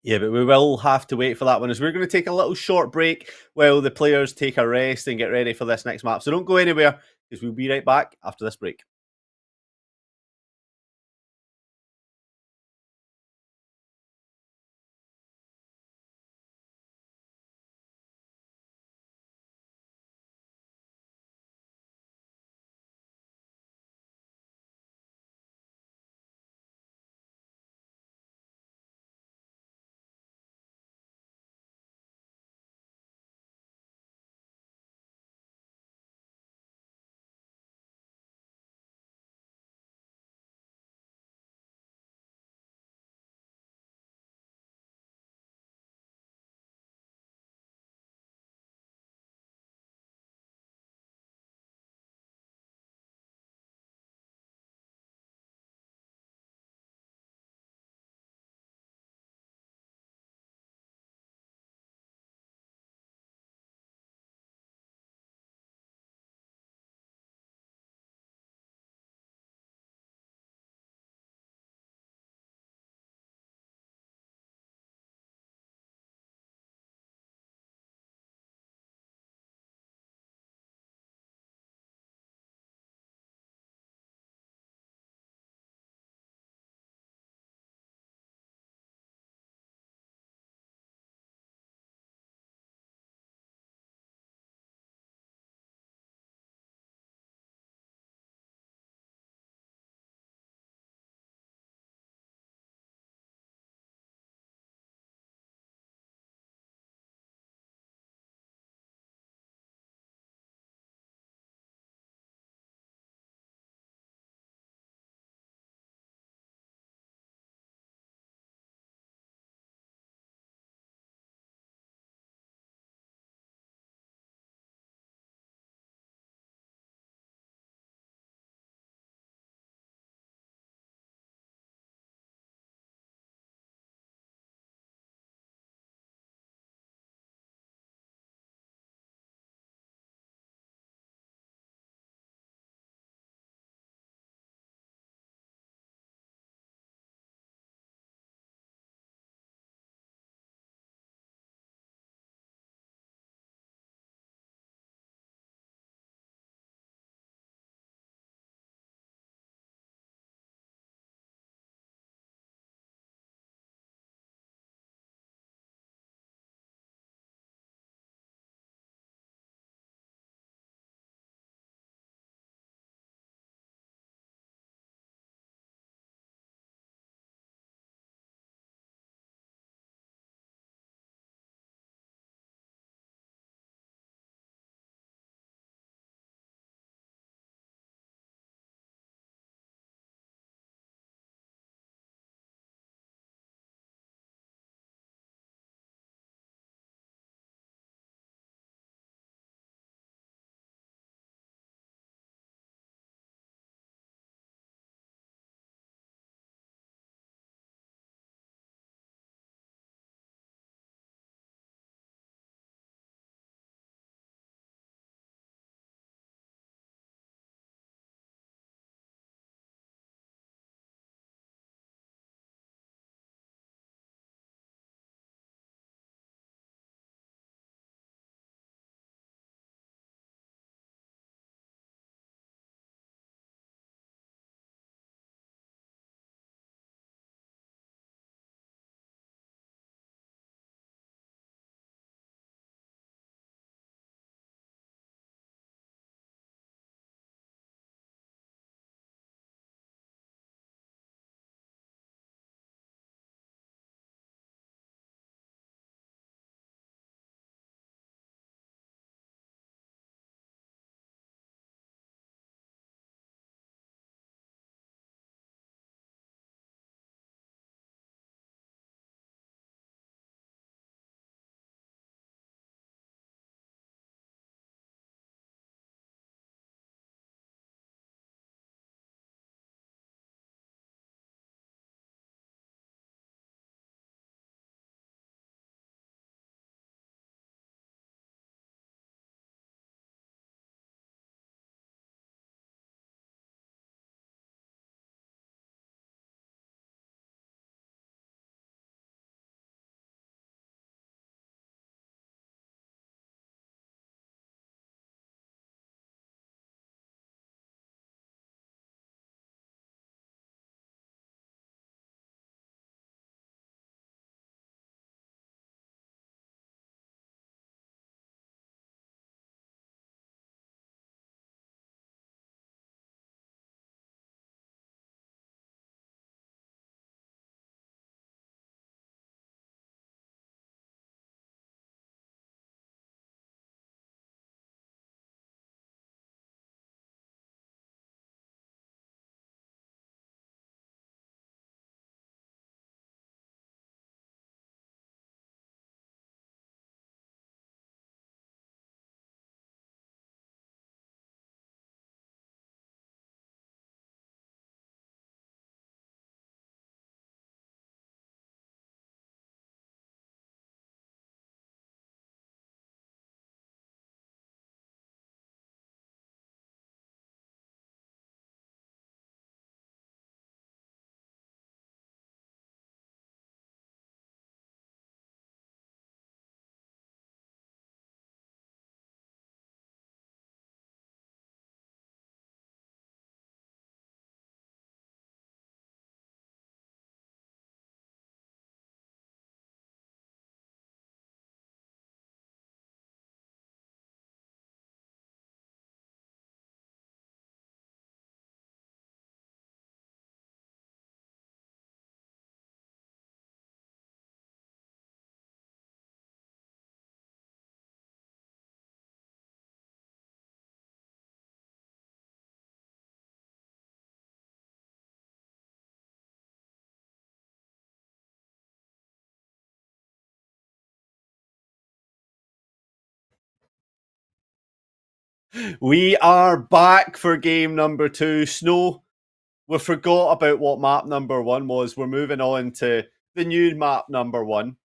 Yeah, but we will have to wait for that one, as we're going to take a little short break while the players take a rest and get ready for this next map. So don't go anywhere, because we'll be right back after this break. We are back for game number 2. Snow, we forgot about what map number 1 was. We're moving on to the new map number 1.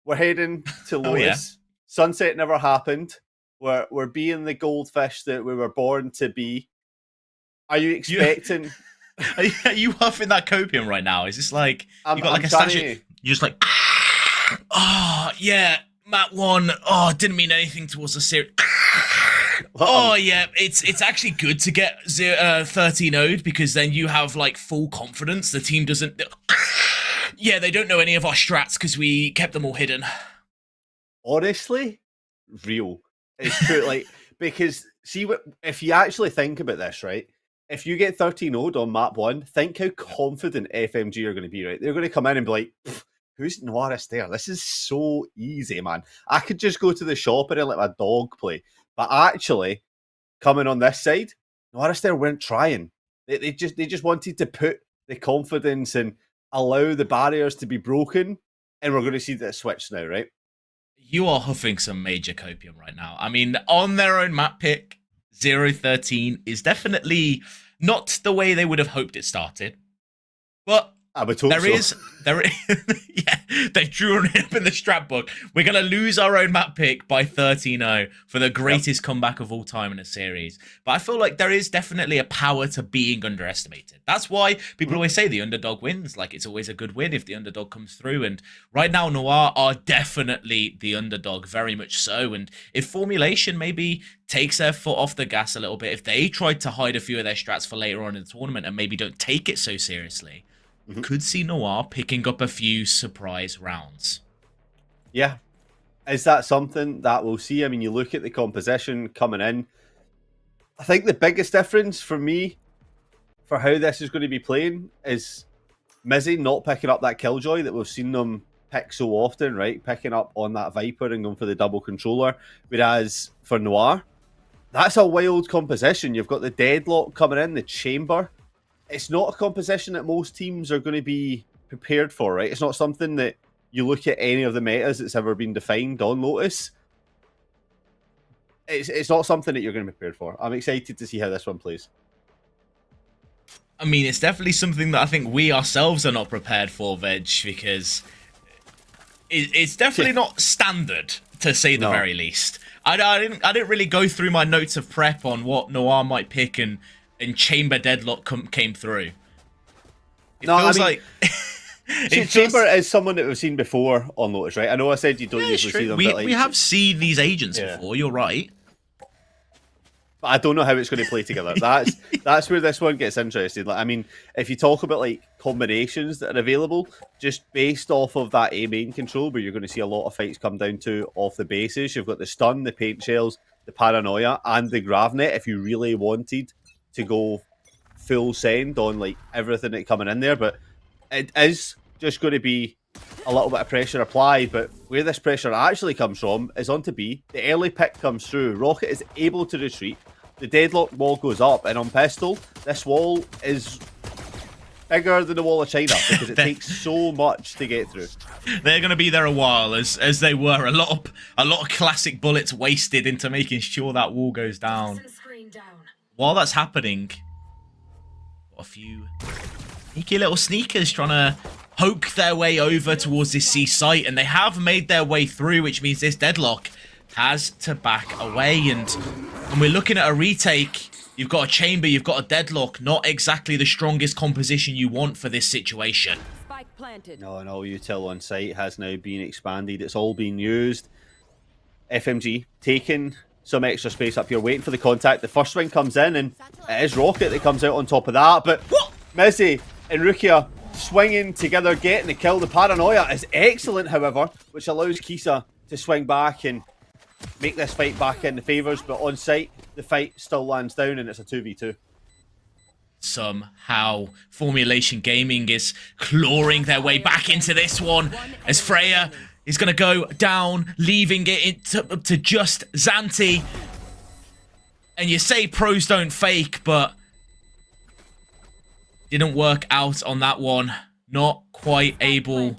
We're heading to Oh, yeah. Lotus. Sunset never happened. We're being the goldfish that we were born to be. Are you expecting? Are you huffing that copium right now? Is this like you got like a trying statue? You're just like, oh yeah, map 1. Oh, didn't mean anything towards the series. Oh yeah, it's actually good to get 13 0'd because then you have like full confidence. The team doesn't. Yeah, they don't know any of our strats because we kept them all hidden. Honestly, real. It's true. Like, because see what if you actually think about this, right? If you get 13 0'd on map 1, think how confident FMG are going to be, right? They're going to come in and be like, who's Noir Aster? This is so easy, man. I could just go to the shop and let my dog play. But actually, coming on this side, Noir Aster weren't trying. They just wanted to put the confidence and allow the barriers to be broken. And we're going to see that switch now, right? You are huffing some major copium right now. I mean, on their own map pick, 0-13 is definitely not the way they would have hoped it started. But I would hope there is, yeah, they drew it up in the strat book. We're going to lose our own map pick by 13-0 for the greatest comeback of all time in a series. But I feel like there is definitely a power to being underestimated. That's why people always say the underdog wins. Like, it's always a good win if the underdog comes through. And right now, Noir are definitely the underdog, very much so. And if Formulation maybe takes their foot off the gas a little bit, if they tried to hide a few of their strats for later on in the tournament and maybe don't take it so seriously, could see Noir picking up a few surprise rounds. Yeah. Is that something that we'll see? I mean, you look at the composition coming in. I think the biggest difference for me for how this is going to be playing is Mizzy not picking up that Killjoy that we've seen them pick so often, right? Picking up on that Viper and going for the double controller. Whereas for Noir, that's a wild composition. You've got the Deadlock coming in, the Chamber. It's not a composition that most teams are going to be prepared for, right? It's not something that you look at any of the metas that's ever been defined on Lotus. It's not something that you're going to be prepared for. I'm excited to see how this one plays. I mean, it's definitely something that I think we ourselves are not prepared for, Veg, because it's definitely not standard, to say the very least. I didn't really go through my notes of prep on what Noir might pick and Chamber Deadlock came through. It feels like... Chamber is someone that we've seen before on Lotus, right? I know I said you don't usually see them, but like... We have seen these agents before, you're right. But I don't know how it's going to play together. That's where this one gets interesting. Like, I mean, if you talk about like combinations that are available, just based off of that A main control, where you're going to see a lot of fights come down to off the bases, you've got the stun, the paint shells, the paranoia, and the gravnet. If you really wanted to go full send on like everything that coming in there, but it is just going to be a little bit of pressure applied. But where this pressure actually comes from is onto B. The early pick comes through. Rocket is able to retreat. The Deadlock wall goes up, and on Pistol, this wall is bigger than the wall of China because it takes so much to get through. They're going to be there a while, as they were. A lot of classic bullets wasted into making sure that wall goes down. While that's happening, got a few sneaky little sneakers trying to poke their way over towards this C site, and they have made their way through, which means this Deadlock has to back away. And when we're looking at a retake, you've got a Chamber, you've got a Deadlock, not exactly the strongest composition you want for this situation. Spike planted. No, util on site has now been expanded. It's all been used. FMG taking some extra space up here, waiting for the contact. The first swing comes in, and it is Rocket that comes out on top of that. But Mizzy and Rukia swinging together, getting the kill. The paranoia is excellent, however, which allows Kisa to swing back and make this fight back in the favours. But on site, the fight still lands down, and it's a 2v2. Somehow, Formulation Gaming is clawing their way back into this one, as Freya is going to go down, leaving it to just Xanti. And you say pros don't fake, but didn't work out on that one. Not quite able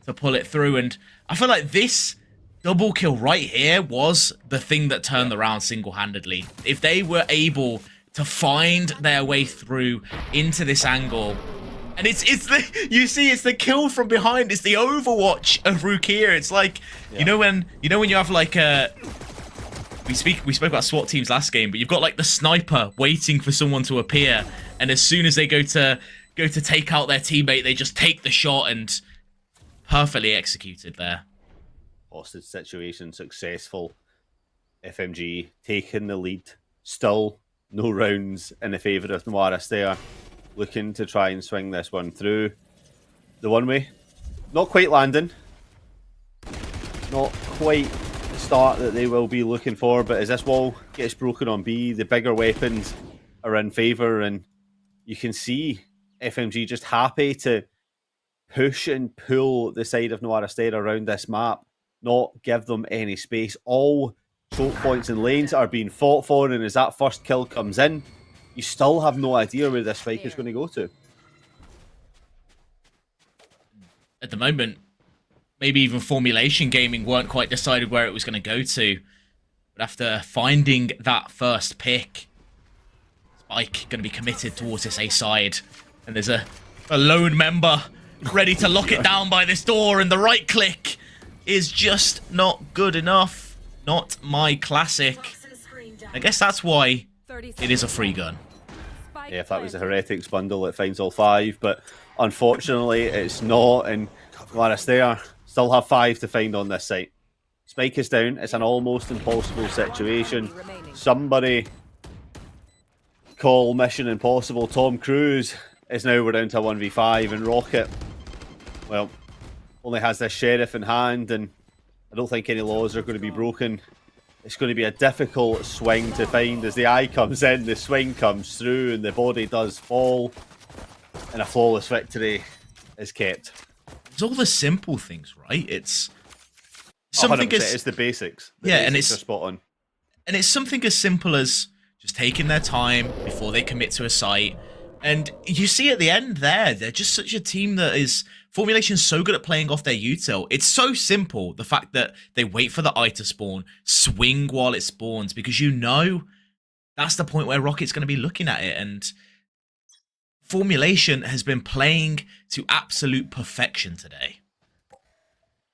to pull it through. And I feel like this double kill right here was the thing that turned the round single-handedly. If they were able to find their way through into this angle, and it's the, you see, it's the kill from behind. It's the Overwatch of Rukia. It's like, you know when you have like a, we spoke about SWAT teams last game, but you've got like the sniper waiting for someone to appear, and as soon as they go to take out their teammate, they just take the shot, and perfectly executed there. Hostage situation successful. FMG taking the lead. Still no rounds in the favour of Noir Aster. Looking to try and swing this one through the one way. Not quite landing. Not quite the start that they will be looking for, but as this wall gets broken on B, the bigger weapons are in favour, and you can see FMG just happy to push and pull the side of Noir Aster around this map, not give them any space. All choke points and lanes are being fought for, and as that first kill comes in, you still have no idea where this spike is going to go to. At the moment, maybe even Formulation Gaming weren't quite decided where it was going to go to. But after finding that first pick, Spike going to be committed towards this A side. And there's a lone member ready to lock it down by this door, and the right click is just not good enough. Not my classic. I guess that's why it is a free gun. Yeah, if that was a Heretics bundle, it finds all 5, but unfortunately it's not, and Noir Aster still have 5 to find on this site. Spike is down, it's an almost impossible situation. Somebody call Mission Impossible. Tom Cruise is now, we're down to 1v5, and Rocket, well, only has this Sheriff in hand, and I don't think any laws are going to be broken. It's going to be a difficult swing to find. As the eye comes in, the swing comes through, and the body does fall, and a flawless victory is kept. It's all the simple things, right? It's something it's the basics. And it's spot on. And it's something as simple as just taking their time before they commit to a site. And you see at the end there, they're just such a team that is... Formulation's so good at playing off their util. It's so simple, the fact that they wait for the eye to spawn, swing while it spawns, because you know that's the point where Rocket's going to be looking at it. And Formulation has been playing to absolute perfection today.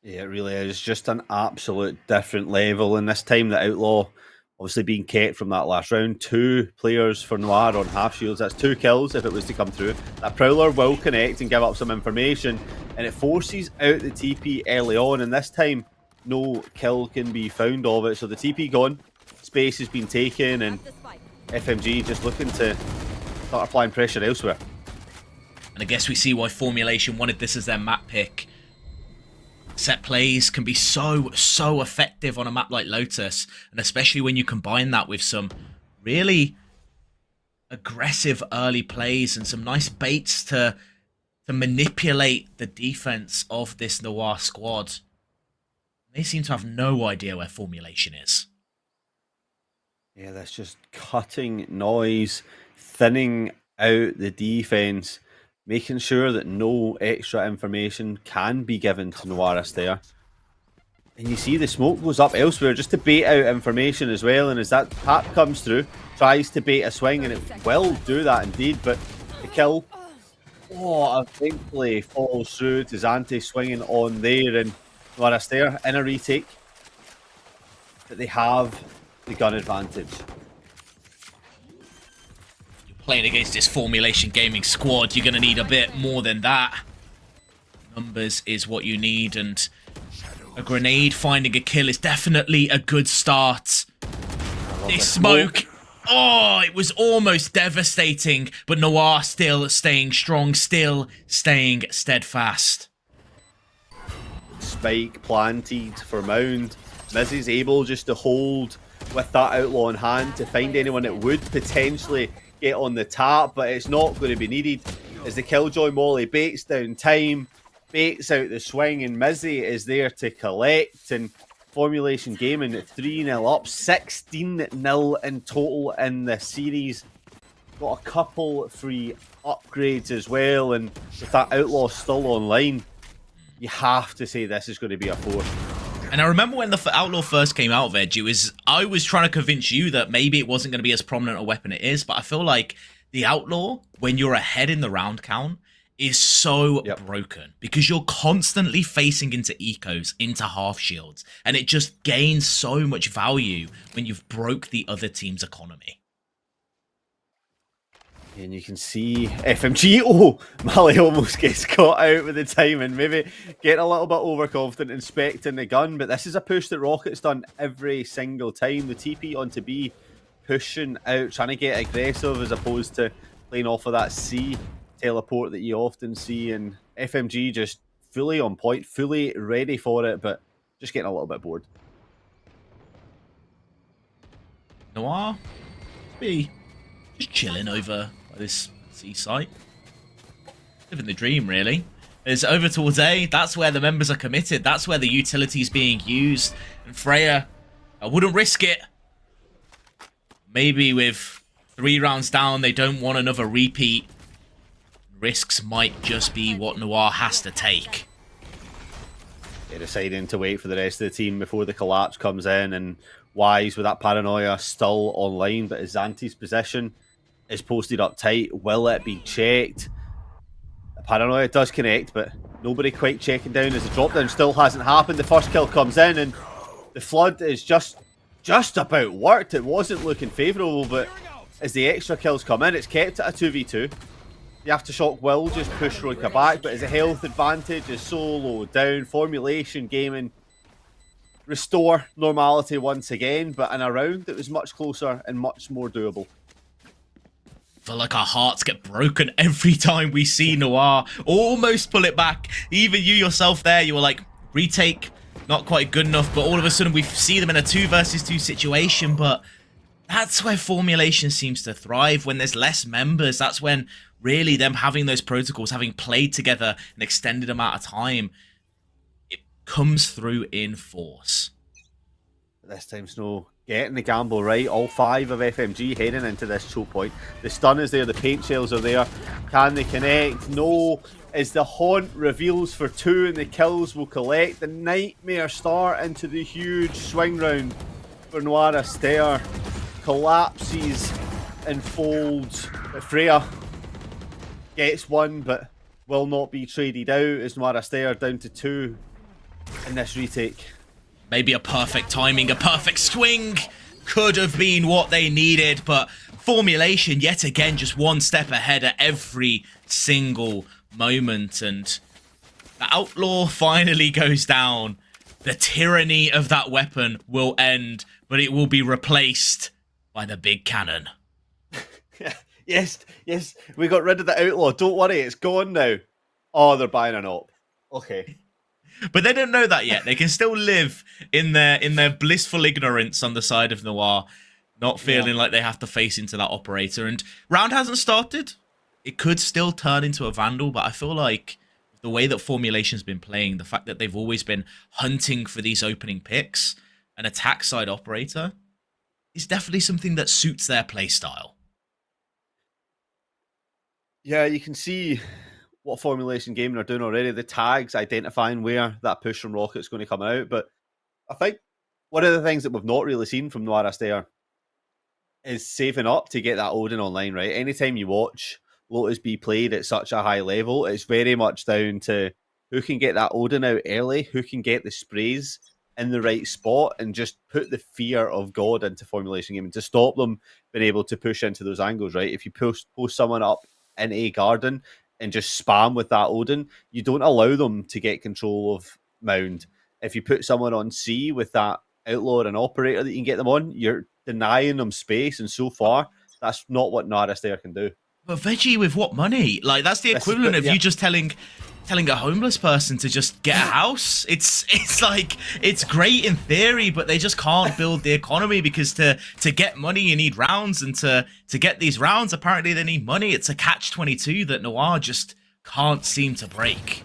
Yeah, it really is. Just an absolute different level. And this time, the Outlaw obviously being kept from that last round. 2 players for Noir on half shields. That's 2 kills if it was to come through. That Prowler will connect and give up some information, and it forces out the TP early on, and this time no kill can be found of it. So the TP gone, space has been taken, and FMG just looking to start applying pressure elsewhere. And I guess we see why Formulation wanted this as their map pick. Set plays can be so effective on a map like Lotus, and especially when you combine that with some really aggressive early plays and some nice baits to manipulate the defense of this Noir squad. They seem to have no idea where Formulation is. Yeah, that's just cutting noise, thinning out the defense, making sure that no extra information can be given to Noir Aster. And you see the smoke goes up elsewhere just to bait out information as well, and as that tap comes through, tries to bait a swing, and it will do that indeed, but the kill, eventually falls through to Zante swinging on there, and Noir Aster in a retake, but they have the gun advantage. Playing against this Formulation Gaming squad, you're going to need a bit more than that. Numbers is what you need, and a grenade finding a kill is definitely a good start. This smoke, it was almost devastating, but Noir still staying strong, still staying steadfast. Spike planted for Mound. Miz is able just to hold with that Outlaw in hand to find anyone that would potentially get on the tap, but it's not going to be needed as the Killjoy Molly baits down time, baits out the swing, and Mizzy is there to collect, and Formulation Gaming at 3-0 up, 16-0 in total in the series. Got a couple free upgrades as well, and with that Outlaw still online, you have to say this is going to be a 4. And I remember when the Outlaw first came out, Veg, I was trying to convince you that maybe it wasn't going to be as prominent a weapon it is, but I feel like the Outlaw, when you're ahead in the round count, is so broken because you're constantly facing into ecos, into half shields, and it just gains so much value when you've broke the other team's economy. And you can see FMG. Oh, Mali almost gets caught out with the timing. Maybe getting a little bit overconfident inspecting the gun. But this is a push that Rocket's done every single time. The TP onto B, pushing out, trying to get aggressive as opposed to playing off of that C teleport that you often see. And FMG just fully on point, fully ready for it, but just getting a little bit bored. Noir, B, just chilling over this C site. Living the dream, really. It's over towards A. That's where the members are committed. That's where the utility's being used. And Freya, I wouldn't risk it. Maybe with 3 rounds down, they don't want another repeat. Risks might just be what Noir has to take. They're deciding to wait for the rest of the team before the collapse comes in, and Wise with that paranoia still online, but his Zanti's position is posted up tight. Will it be checked? The paranoia does connect, but nobody quite checking down as the drop down still hasn't happened. The first kill comes in, and the flood is just about worked. It wasn't looking favourable, but as the extra kills come in, it's kept at a 2v2. The Aftershock will just push Roika back, but his health advantage is so low down. Formulation gaming restore normality once again, but in a round that was much closer and much more doable. I feel like our hearts get broken every time we see Noir almost pull it back. Even you yourself there, you were like, retake, not quite good enough, but all of a sudden we see them in a 2 versus 2 situation. But that's where Formulation seems to thrive. When there's less members, that's when really them having those protocols, having played together an extended amount of time, it comes through in force. This time Snow getting the gamble right. All 5 of FMG heading into this choke point. The stun is there, the paint shells are there. Can they connect? No. As the haunt reveals for 2 and the kills will collect. The nightmare start into the huge swing round for Noir. Aster collapses and folds. But Freya gets 1, but will not be traded out as Noir Aster down to 2 in this retake. Maybe a perfect timing, a perfect swing could have been what they needed, but Formulation yet again just 1 step ahead at every single moment, and the Outlaw finally goes down. The tyranny of that weapon will end, but it will be replaced by the big cannon. Yes, we got rid of the Outlaw. Don't worry, it's gone now. Oh, they're buying an op. Okay. But they don't know that yet. They can still live in their blissful ignorance on the side of Noir, not feeling like they have to face into that operator. And round hasn't started. It could still turn into a Vandal, but I feel like the way that Formulation's been playing, the fact that they've always been hunting for these opening picks, an attack side operator, is definitely something that suits their play style. Yeah, you can see what Formulation Gaming are doing already. The tags identifying where that push from Rocket's going to come out. But I think one of the things that we've not really seen from Noir Aster is saving up to get that Odin online, right? Anytime you watch Lotus be played at such a high level, it's very much down to who can get that Odin out early, who can get the sprays in the right spot, and just put the fear of God into Formulation Gaming to stop them being able to push into those angles, right? If you post someone up in a garden and just spam with that Odin, you don't allow them to get control of Mound. If you put someone on C with that Outlaw and Operator that you can get them on, you're denying them space, and so far, that's not what Noir Aster can do. But Veggie, with what money? Like, that's the equivalent of you just telling a homeless person to just get a house. It's like, it's great in theory, but they just can't build the economy because to get money you need rounds, and to get these rounds apparently they need money. It's a catch-22 that Noir just can't seem to break.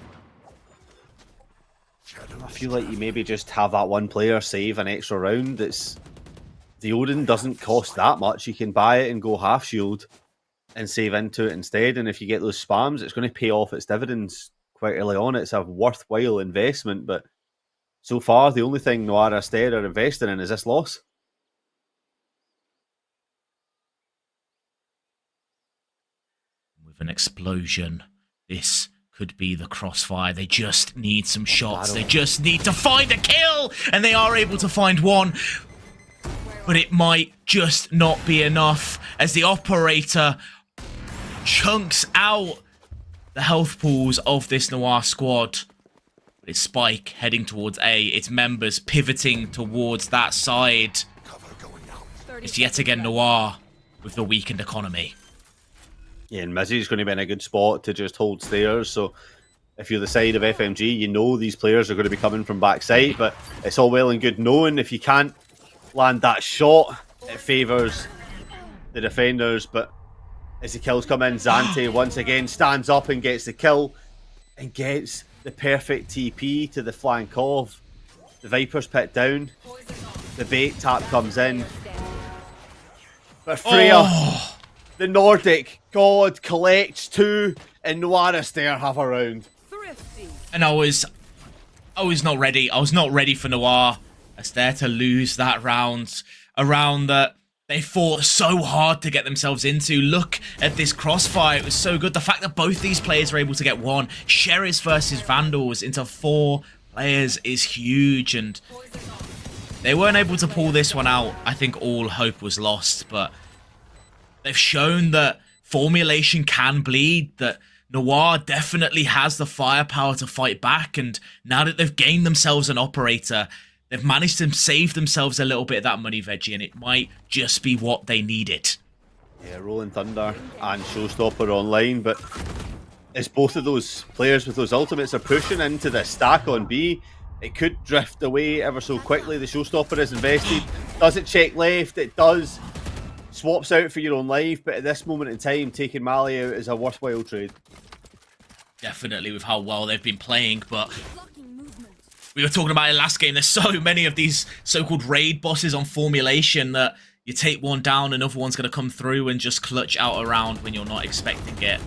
I feel like you maybe just have that one player save an extra round. The Odin doesn't cost that much. You can buy it and go half shield and save into it instead, and if you get those spams, it's going to pay off its dividends quite early on. It's a worthwhile investment, but so far, the only thing Noir Aster are investing in is this loss. With an explosion, this could be the crossfire. They just need some shots. They just need to find a kill, and they are able to find one. But it might just not be enough as the operator chunks out the health pools of this Noir squad. It's Spike heading towards A. It's members pivoting towards that side. It's yet again Noir with the weakened economy. Yeah, and Mizzy's going to be in a good spot to just hold stairs. So if you're the side of FMG, you know these players are going to be coming from backside. But it's all well and good knowing if you can't land that shot, it favours the defenders. But as the kills come in, Zante once again stands up and gets the kill and gets the perfect TP to the flank of the Viper's pit down. The bait tap comes in. But Freya, the Nordic god, collects 2, and Noir Aster have a round. And I was not ready. I was not ready for Noir Aster to lose that round. A round that they fought so hard to get themselves into. Look at this crossfire. It was so good. The fact that both these players were able to get one. Sheriffs versus Vandals into 4 players is huge. And they weren't able to pull this one out. I think all hope was lost. But they've shown that formulation can bleed. That Noir definitely has the firepower to fight back. And now that they've gained themselves an operator, they've managed to save themselves a little bit of that money, Veggie, and it might just be what they needed. Yeah, Rolling Thunder and Showstopper online, but as both of those players with those ultimates are pushing into the stack on B, it could drift away ever so quickly. The Showstopper is invested. Does it check left? It does. Swaps out for your own life, but at this moment in time, taking Mali out is a worthwhile trade. Definitely with how well they've been playing, but we were talking about it last game. There's so many of these so-called raid bosses on formulation that you take one down, another one's going to come through and just clutch out around when you're not expecting it.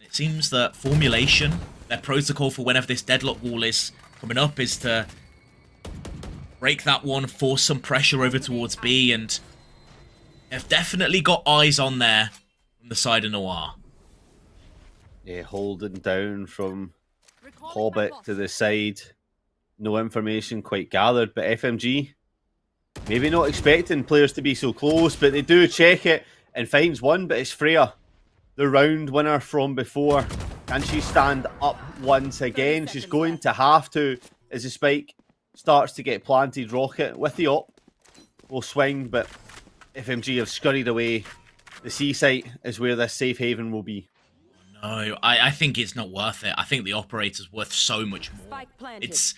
It seems that formulation, their protocol for whenever this deadlock wall is coming up, is to break that one, force some pressure over towards B, and they've definitely got eyes on there from the side of Noir. Yeah, holding down from Hobbit to the side. No information quite gathered, but FMG maybe not expecting players to be so close, but they do check it and finds one, but it's Freya, the round winner from before. Can she stand up once again? She's going to have to as the spike starts to get planted. Rocket with the op will swing, but FMG have scurried away. The C site is where this safe haven will be. No, I think it's not worth it. I think the operator's worth so much more. It's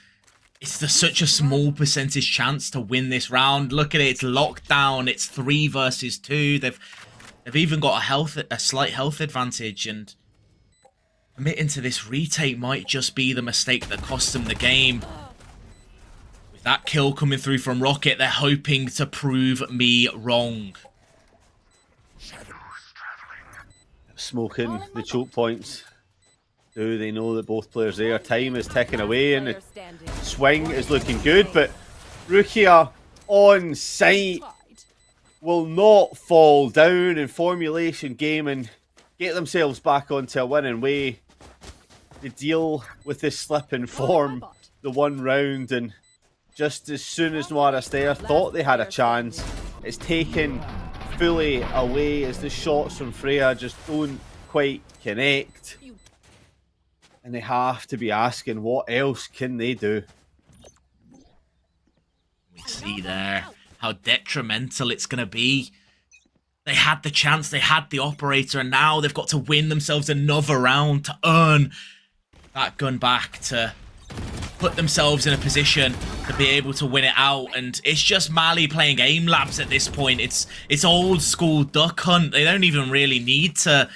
such a small percentage chance to win this round. Look at it, it's locked down. It's 3 versus 2. They've even got a slight health advantage, and committing to this retake might just be the mistake that cost them the game. With that kill coming through from Rocket, they're hoping to prove me wrong. Smoking the choke points. Do they know that both players there? Time is ticking away and the swing is looking good, but Rukia on site will not fall down in formulation game and get themselves back onto a winning way. They deal with this slip in form the one round, and just as soon as Noir Aster thought they had a chance, it's taken fully away as the shots from Freya just don't quite connect. And they have to be asking, what else can they do? We see there how detrimental it's going to be. They had the chance, they had the operator, and now they've got to win themselves another round to earn that gun back, to put themselves in a position to be able to win it out. And it's just Mali playing aim labs at this point. It's old school duck hunt. They don't even really need to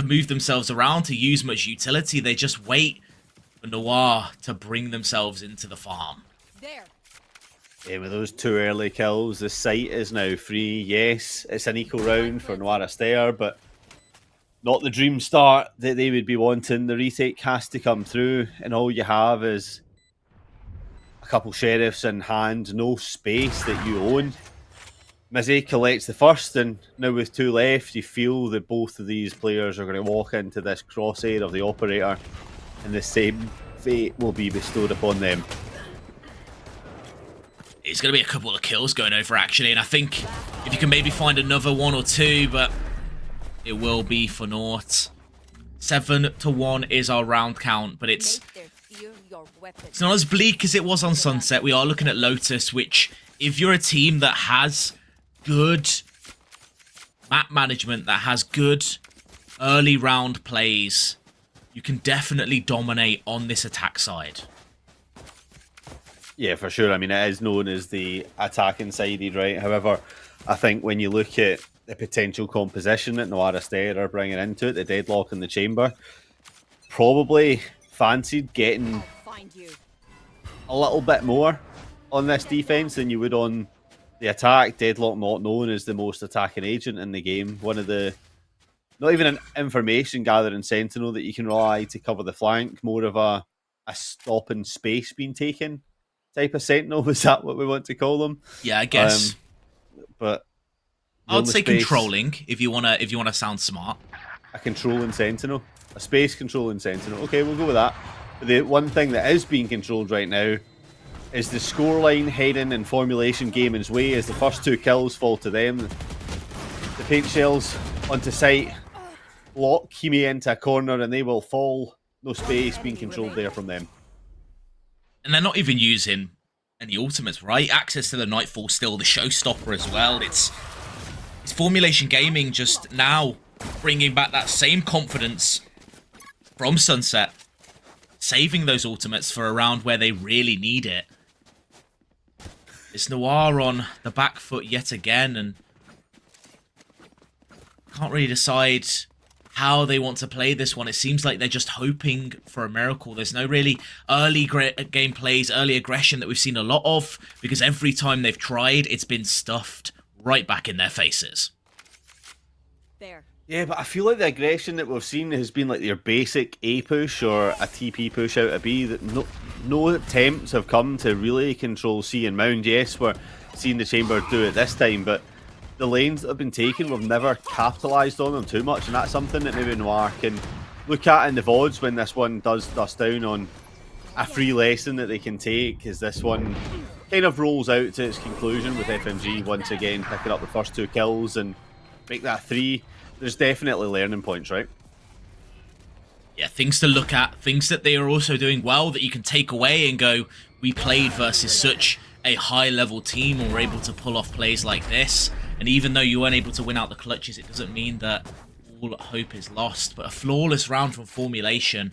move themselves around to use much utility. They just wait for Noir to bring themselves into the farm. Yeah, with those 2 early kills, the site is now free. Yes, it's an equal round for Noir Aster, but not the dream start that they would be wanting. The retake has to come through, and all you have is couple sheriffs in hand, no space that you own. Mizzy collects the first, and now with 2 left, you feel that both of these players are going to walk into this crosshair of the operator, and the same fate will be bestowed upon them. It's going to be a couple of kills going over, actually, and I think if you can maybe find another 1 or 2, but it will be for naught. 7-1 is our round count, but it's not as bleak as it was on Sunset. We are looking at Lotus, which, if you're a team that has good map management, that has good early round plays, you can definitely dominate on this attack side. Yeah, for sure. I mean, it is known as the attacking sided, right? However, I think when you look at the potential composition that Noir Aster are bringing into it, the deadlock in the chamber, probably fancied getting a little bit more on this defense than you would on the attack. Deadlock not known as the most attacking agent in the game. One of the, not even an information gathering sentinel that you can rely to cover the flank, more of a stop in space being taken type of sentinel. Is that what we want to call them? Yeah, I guess. But I'd say controlling if you wanna sound smart. A controlling sentinel, a space controlling sentinel. Okay, we'll go with that. But the one thing that is being controlled right now is the scoreline heading and formulation gaming's way as the first 2 kills fall to them. The paint shells onto site, lock Kimi into a corner, and they will fall. No space being controlled there from them. And they're not even using any ultimates, right? Access to the Nightfall still the showstopper as well. It's Formulation Gaming just now bringing back that same confidence from Sunset, saving those ultimates for a round where they really need it. It's Noir on the back foot yet again, and can't really decide how they want to play this one. It seems like they're just hoping for a miracle. There's no really early game plays, early aggression that we've seen a lot of, because every time they've tried, it's been stuffed right back in their faces. There. Yeah, but I feel like the aggression that we've seen has been like your basic A push or a TP push out of B. That no attempts have come to really control C and Mound. Yes, we're seeing the Chamber do it this time, but the lanes that have been taken, we've never capitalised on them too much, and that's something that maybe Noir can look at in the VODs when this one does dust down on a free lesson that they can take, as this one kind of rolls out to its conclusion with FMG once again picking up the first 2 kills and make that 3. There's definitely learning points, right? Yeah, things to look at, things that they are also doing well that you can take away and go, we played versus such a high-level team and were able to pull off plays like this. And even though you weren't able to win out the clutches, it doesn't mean that all hope is lost. But a flawless round from Formulation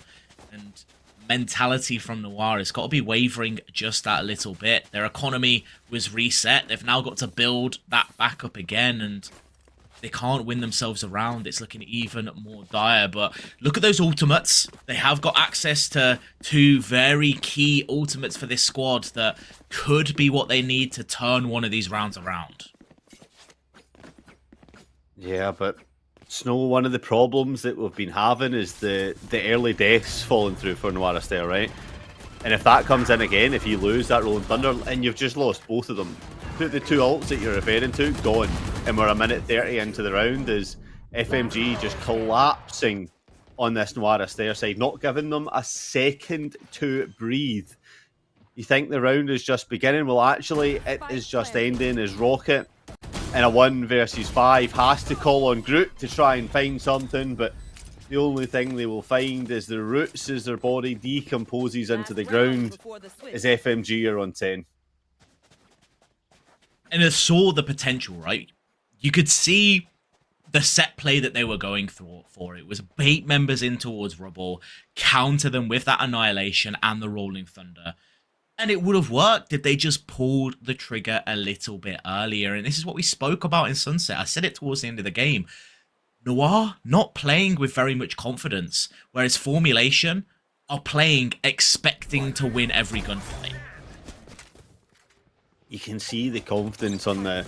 and mentality from Noir has got to be wavering just that little bit. Their economy was reset. They've now got to build that back up again, and they can't win themselves around. It's looking even more dire. But look at those ultimates. They have got access to 2 very key ultimates for this squad that could be what they need to turn one of these rounds around. Yeah, but Snow, one of the problems that we've been having is the early deaths falling through for Noir Aster, right? And if that comes in again, if you lose that Rolling Thunder, and you've just lost both of them, put the 2 ults that you're referring to, gone. And we're a minute 30 into the round, is FMG just collapsing on this Noir Aster side, not giving them a second to breathe. You think the round is just beginning? Well, actually, it is just ending as Rocket in a 1 versus 5 has to call on Groot to try and find something, but the only thing they will find is the roots as their body decomposes into the ground as FMG are on 10. And it saw the potential, right? You could see the set play that they were going for. It was bait members in towards Rubble, counter them with that Annihilation and the Rolling Thunder. And it would have worked if they just pulled the trigger a little bit earlier. And this is what we spoke about in Sunset. I said it towards the end of the game. Noir not playing with very much confidence, whereas Formulation are playing expecting to win every gunfight. You can see the confidence on the...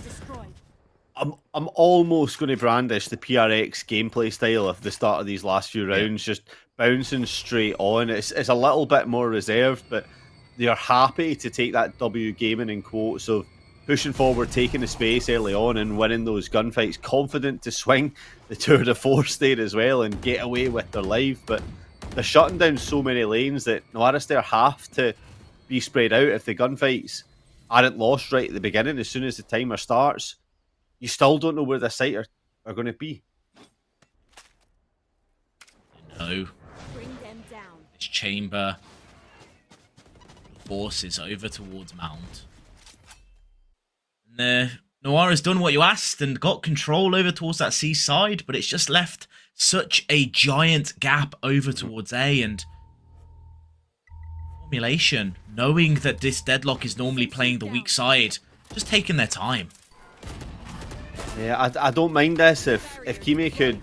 I'm almost going to brandish the PRX gameplay style of the start of these last few rounds, just bouncing straight on. It's a little bit more reserved, but they're happy to take that W gaming in quotes of pushing forward, taking the space early on and winning those gunfights, confident to swing the tour de force there as well and get away with their life. But they're shutting down so many lanes that Noir Aster have to be spread out. If the gunfights aren't lost right at the beginning, as soon as the timer starts, you still don't know where the site are going to be. No. Bring them down. This chamber forces over towards Mount. Noir has done what you asked and got control over towards that C side, but it's just left such a giant gap over towards A. And Formulation, knowing that this Deadlock is normally playing the weak side, just taking their time. Yeah, I don't mind this if Kimi could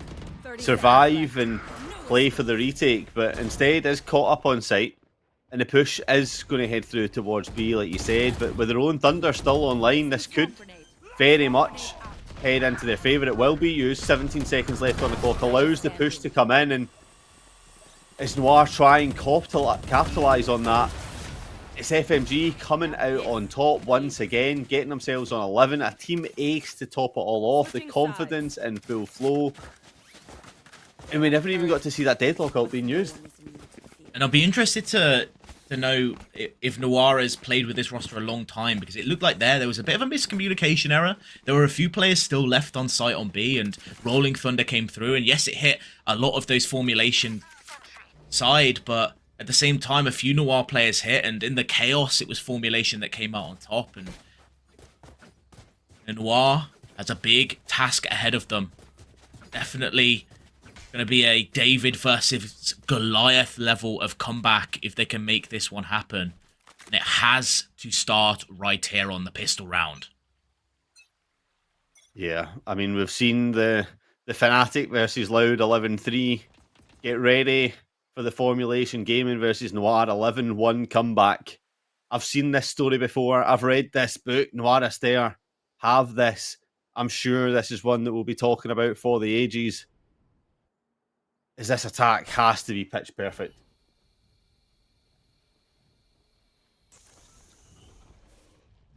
survive and play for the retake, but instead is caught up on site. And the push is going to head through towards B, like you said, but with their own Thunder still online, this could very much head into their favour. It will be used. 17 seconds left on the clock, allows the push to come in, and as Noir try and capitalise on that, it's FMG coming out on top once again, getting themselves on 11. A team ace to top it all off. The confidence in full flow. And we never even got to see that Deadlock ult being used. And I'll be interested to know if Noir has played with this roster a long time, because it looked like there was a bit of a miscommunication error. There were a few players still left on site on B, and Rolling Thunder came through, and yes, it hit a lot of those Formulation side, but at the same time, a few Noir players hit, and in the chaos, it was Formulation that came out on top, and Noir has a big task ahead of them. Definitely going to be a David versus Goliath level of comeback if they can make this one happen. And it has to start right here on the pistol round. Yeah, I mean, we've seen the Fnatic versus Loud 11-3. Get ready for the Formulation Gaming versus Noir 11-1 comeback. I've seen this story before. I've read this book. Noir Aster have this. I'm sure this is one that we'll be talking about for the ages. Is this attack has to be pitch perfect.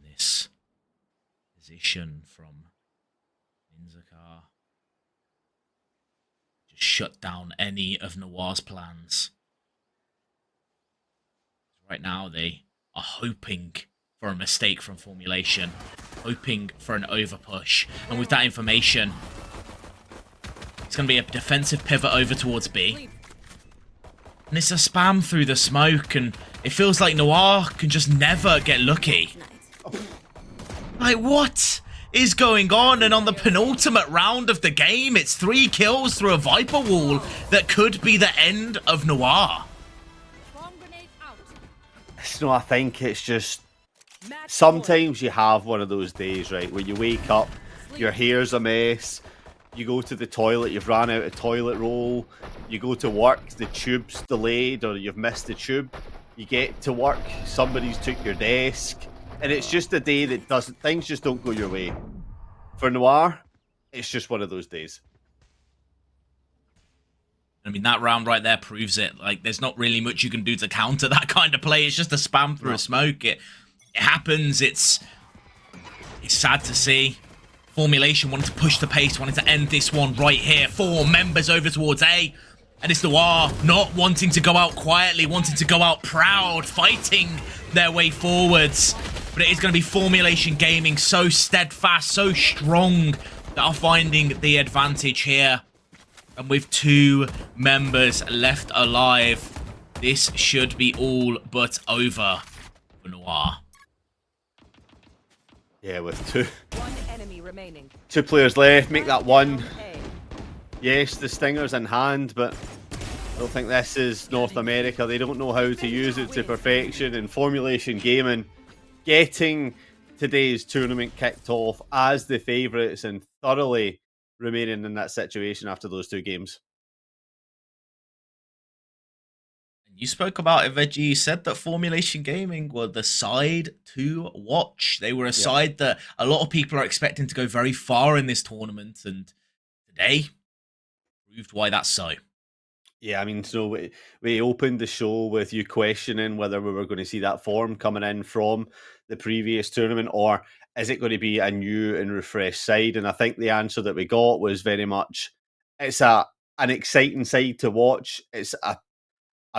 This position from Inzakar just shut down any of Noir's plans. Right now they are hoping for a mistake from Formulation, hoping for an overpush, and with that information, it's going to be a defensive pivot over towards B. And it's a spam through the smoke, and it feels like Noir can just never get lucky. Like, what is going on? And on the penultimate round of the game, it's 3 kills through a Viper wall that could be the end of Noir. No, I think it's just sometimes you have one of those days, right, where you wake up, your hair's a mess, you go to the toilet, you've ran out of toilet roll, you go to work, the tube's delayed or you've missed the tube, you get to work, somebody's took your desk, and it's just a day that things just don't go your way. For Noir, it's just one of those days. I mean, that round right there proves it. Like, there's not really much you can do to counter that kind of play. It's just a spam through a smoke. It happens. It's sad to see. Formulation wanted to push the pace, wanted to end this one right here. 4 members over towards A. And it's Noir not wanting to go out quietly, wanting to go out proud, fighting their way forwards. But it is going to be Formulation Gaming so steadfast, so strong, that are finding the advantage here. And with 2 members left alive, this should be all but over for Noir. Yeah, with 1 enemy remaining. 2 players left, make that 1. Yes, the Stinger's in hand, but I don't think this is North America. They don't know how to use it to perfection. And Formulation Gaming getting today's tournament kicked off as the favourites and thoroughly remaining in that situation after those 2 games. You spoke about it, Veggie. You said that Formulation Gaming were the side to watch. They were a side that a lot of people are expecting to go very far in this tournament, and today proved why that's so. Yeah, I mean, so we opened the show with you questioning whether we were going to see that form coming in from the previous tournament, or is it going to be a new and refreshed side? And I think the answer that we got was very much it's an exciting side to watch. It's a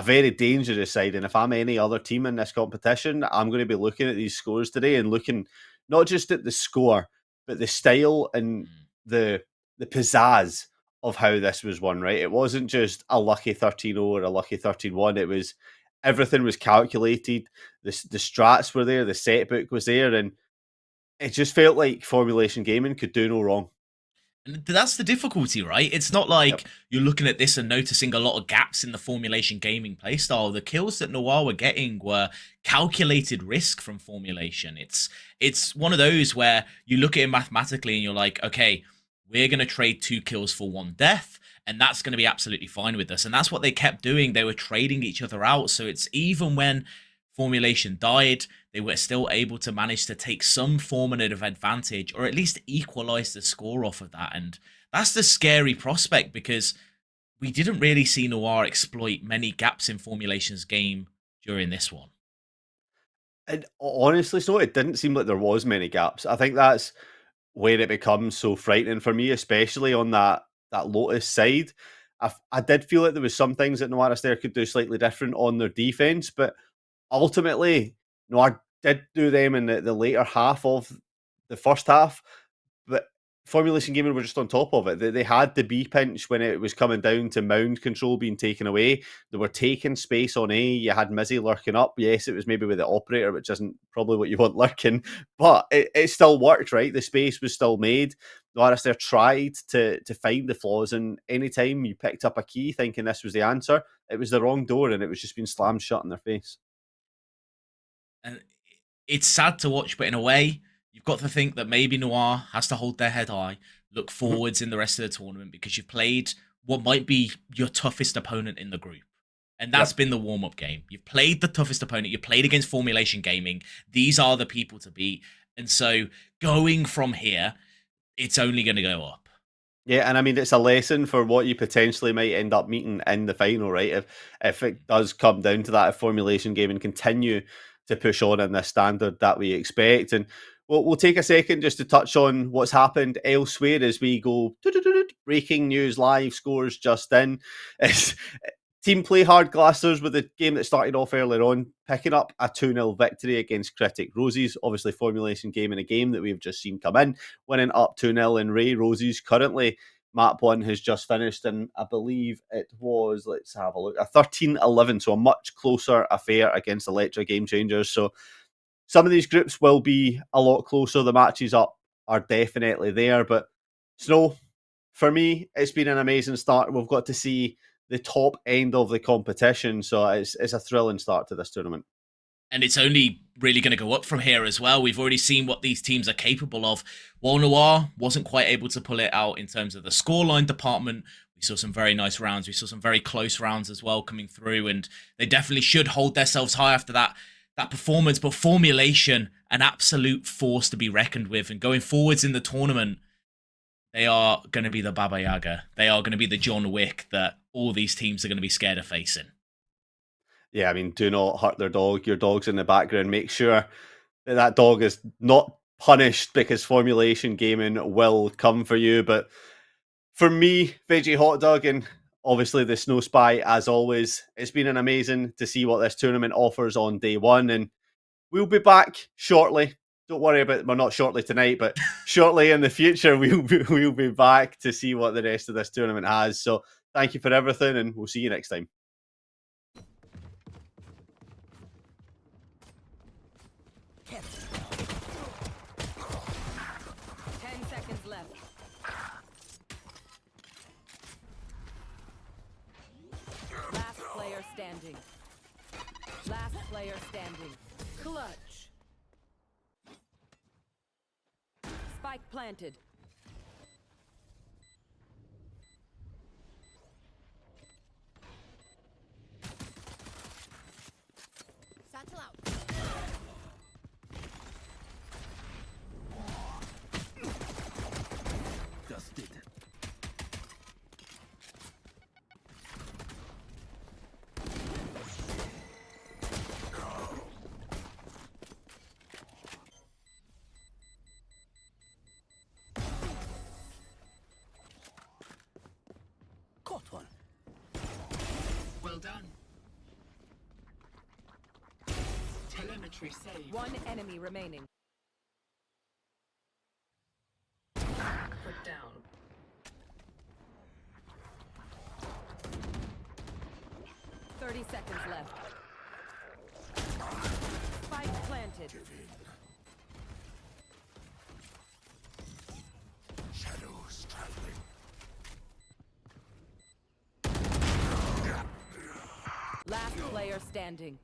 very dangerous side. And if I'm any other team in this competition, I'm going to be looking at these scores today and looking not just at the score, but the style and the the pizzazz of how this was won, right? It wasn't just a lucky 13-0 or a lucky 13-1. It was everything was calculated. The strats were there, the set book was there, and it just felt like Formulation Gaming could do no wrong. And that's the difficulty, right? It's not like you're looking at this and noticing a lot of gaps in the Formulation Gaming playstyle. The kills that Noir were getting were calculated risk from Formulation. It's one of those where you look at it mathematically and you're like, okay, we're going to trade 2 kills for 1 death, and that's going to be absolutely fine with us. And that's what they kept doing. They were trading each other out. So it's even when Formulation died, they were still able to manage to take some form of advantage, or at least equalize the score off of that. And that's the scary prospect, because we didn't really see Noir exploit many gaps in Formulation's game during this one. And honestly, so it didn't seem like there was many gaps. I think that's where it becomes so frightening for me, especially on that Lotus side. I did feel like there was some things that Noir Aster could do slightly different on their defense, but ultimately, Noir did do them in the later half of the first half, but Formulation Gaming were just on top of it. They had the B pinch when it was coming down to mound control being taken away. They were taking space on A. You had Mizzy lurking up. Yes, it was maybe with the operator, which isn't probably what you want lurking, but it still worked, right? The space was still made. Noir Aster tried to find the flaws, and anytime you picked up a key thinking this was the answer, it was the wrong door, and it was just being slammed shut in their face. And it's sad to watch, but in a way, you've got to think that maybe Noir has to hold their head high, look forwards in the rest of the tournament, because you've played what might be your toughest opponent in the group. And that's been the warm-up game. You've played the toughest opponent. You played against Formulation Gaming. These are the people to beat. And so going from here, it's only going to go up. Yeah, and I mean, it's a lesson for what you potentially might end up meeting in the final, right? If it does come down to that, if Formulation Gaming continue to push on in this standard that we expect. And we'll take a second just to touch on what's happened elsewhere as we go breaking news live, scores just in. It's Team Play Hard Glassers with the game that started off earlier on, picking up a 2-0 victory against Critic Roses. Obviously, Formulation Game in a game that we've just seen come in, winning up 2-0 in Ray Roses. Currently, Map 1 has just finished, and I believe it was, let's have a look, a 13-11, so a much closer affair against Electra Game Changers. So some of these groups will be a lot closer. The matches up are definitely there, but Snow, for me, it's been an amazing start. We've got to see the top end of the competition, so it's a thrilling start to this tournament. And it's only really going to go up from here as well. We've already seen what these teams are capable of. While Noir wasn't quite able to pull it out in terms of the scoreline department, we saw some very nice rounds. We saw some very close rounds as well coming through, and they definitely should hold themselves high after that performance. But Formulation, an absolute force to be reckoned with, and going forwards in the tournament, they are going to be the Baba Yaga. They are going to be the John Wick that all these teams are going to be scared of facing. Yeah, I mean, do not hurt their dog. Your dog's in the background. Make sure that dog is not punished, because Formulation Gaming will come for you. But for me, Veggie Hot Dog, and obviously the Snow Spy, as always, it's been an amazing to see what this tournament offers on day one. And we'll be back shortly. Don't worry about it. Well, not shortly tonight, but shortly in the future, we'll be back to see what the rest of this tournament has. So thank you for everything, and we'll see you next time. 10 seconds left. Last player standing. Last player standing. Clutch. Spike planted. Satchel out. Dusted. Sentry saved. One enemy remaining. Put down. Thirty seconds left. Spike planted. Shadows traveling. Last player standing.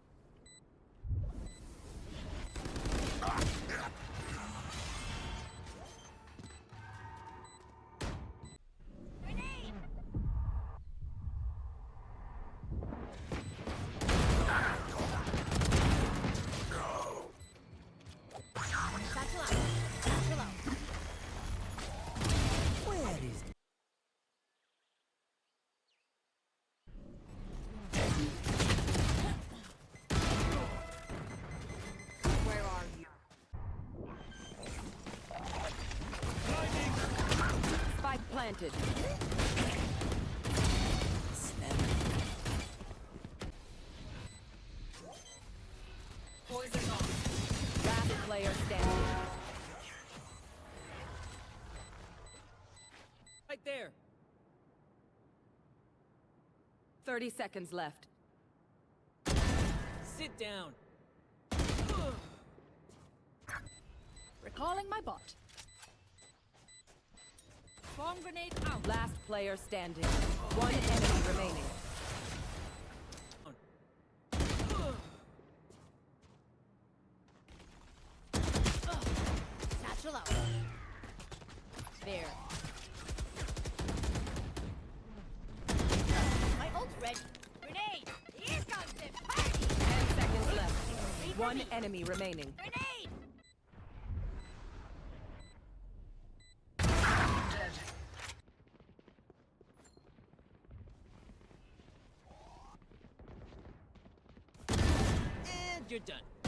Where is Where are you? Spike planted. poison on? Last player standing. Right there. 30 seconds left. Sit down. Recalling my bot. Bomb grenade out. Last player standing. One enemy remaining. Satchel out. There. My ult's ready. Grenade! Here comes the party! 10 seconds left. One enemy remaining. Grenade! And you're done.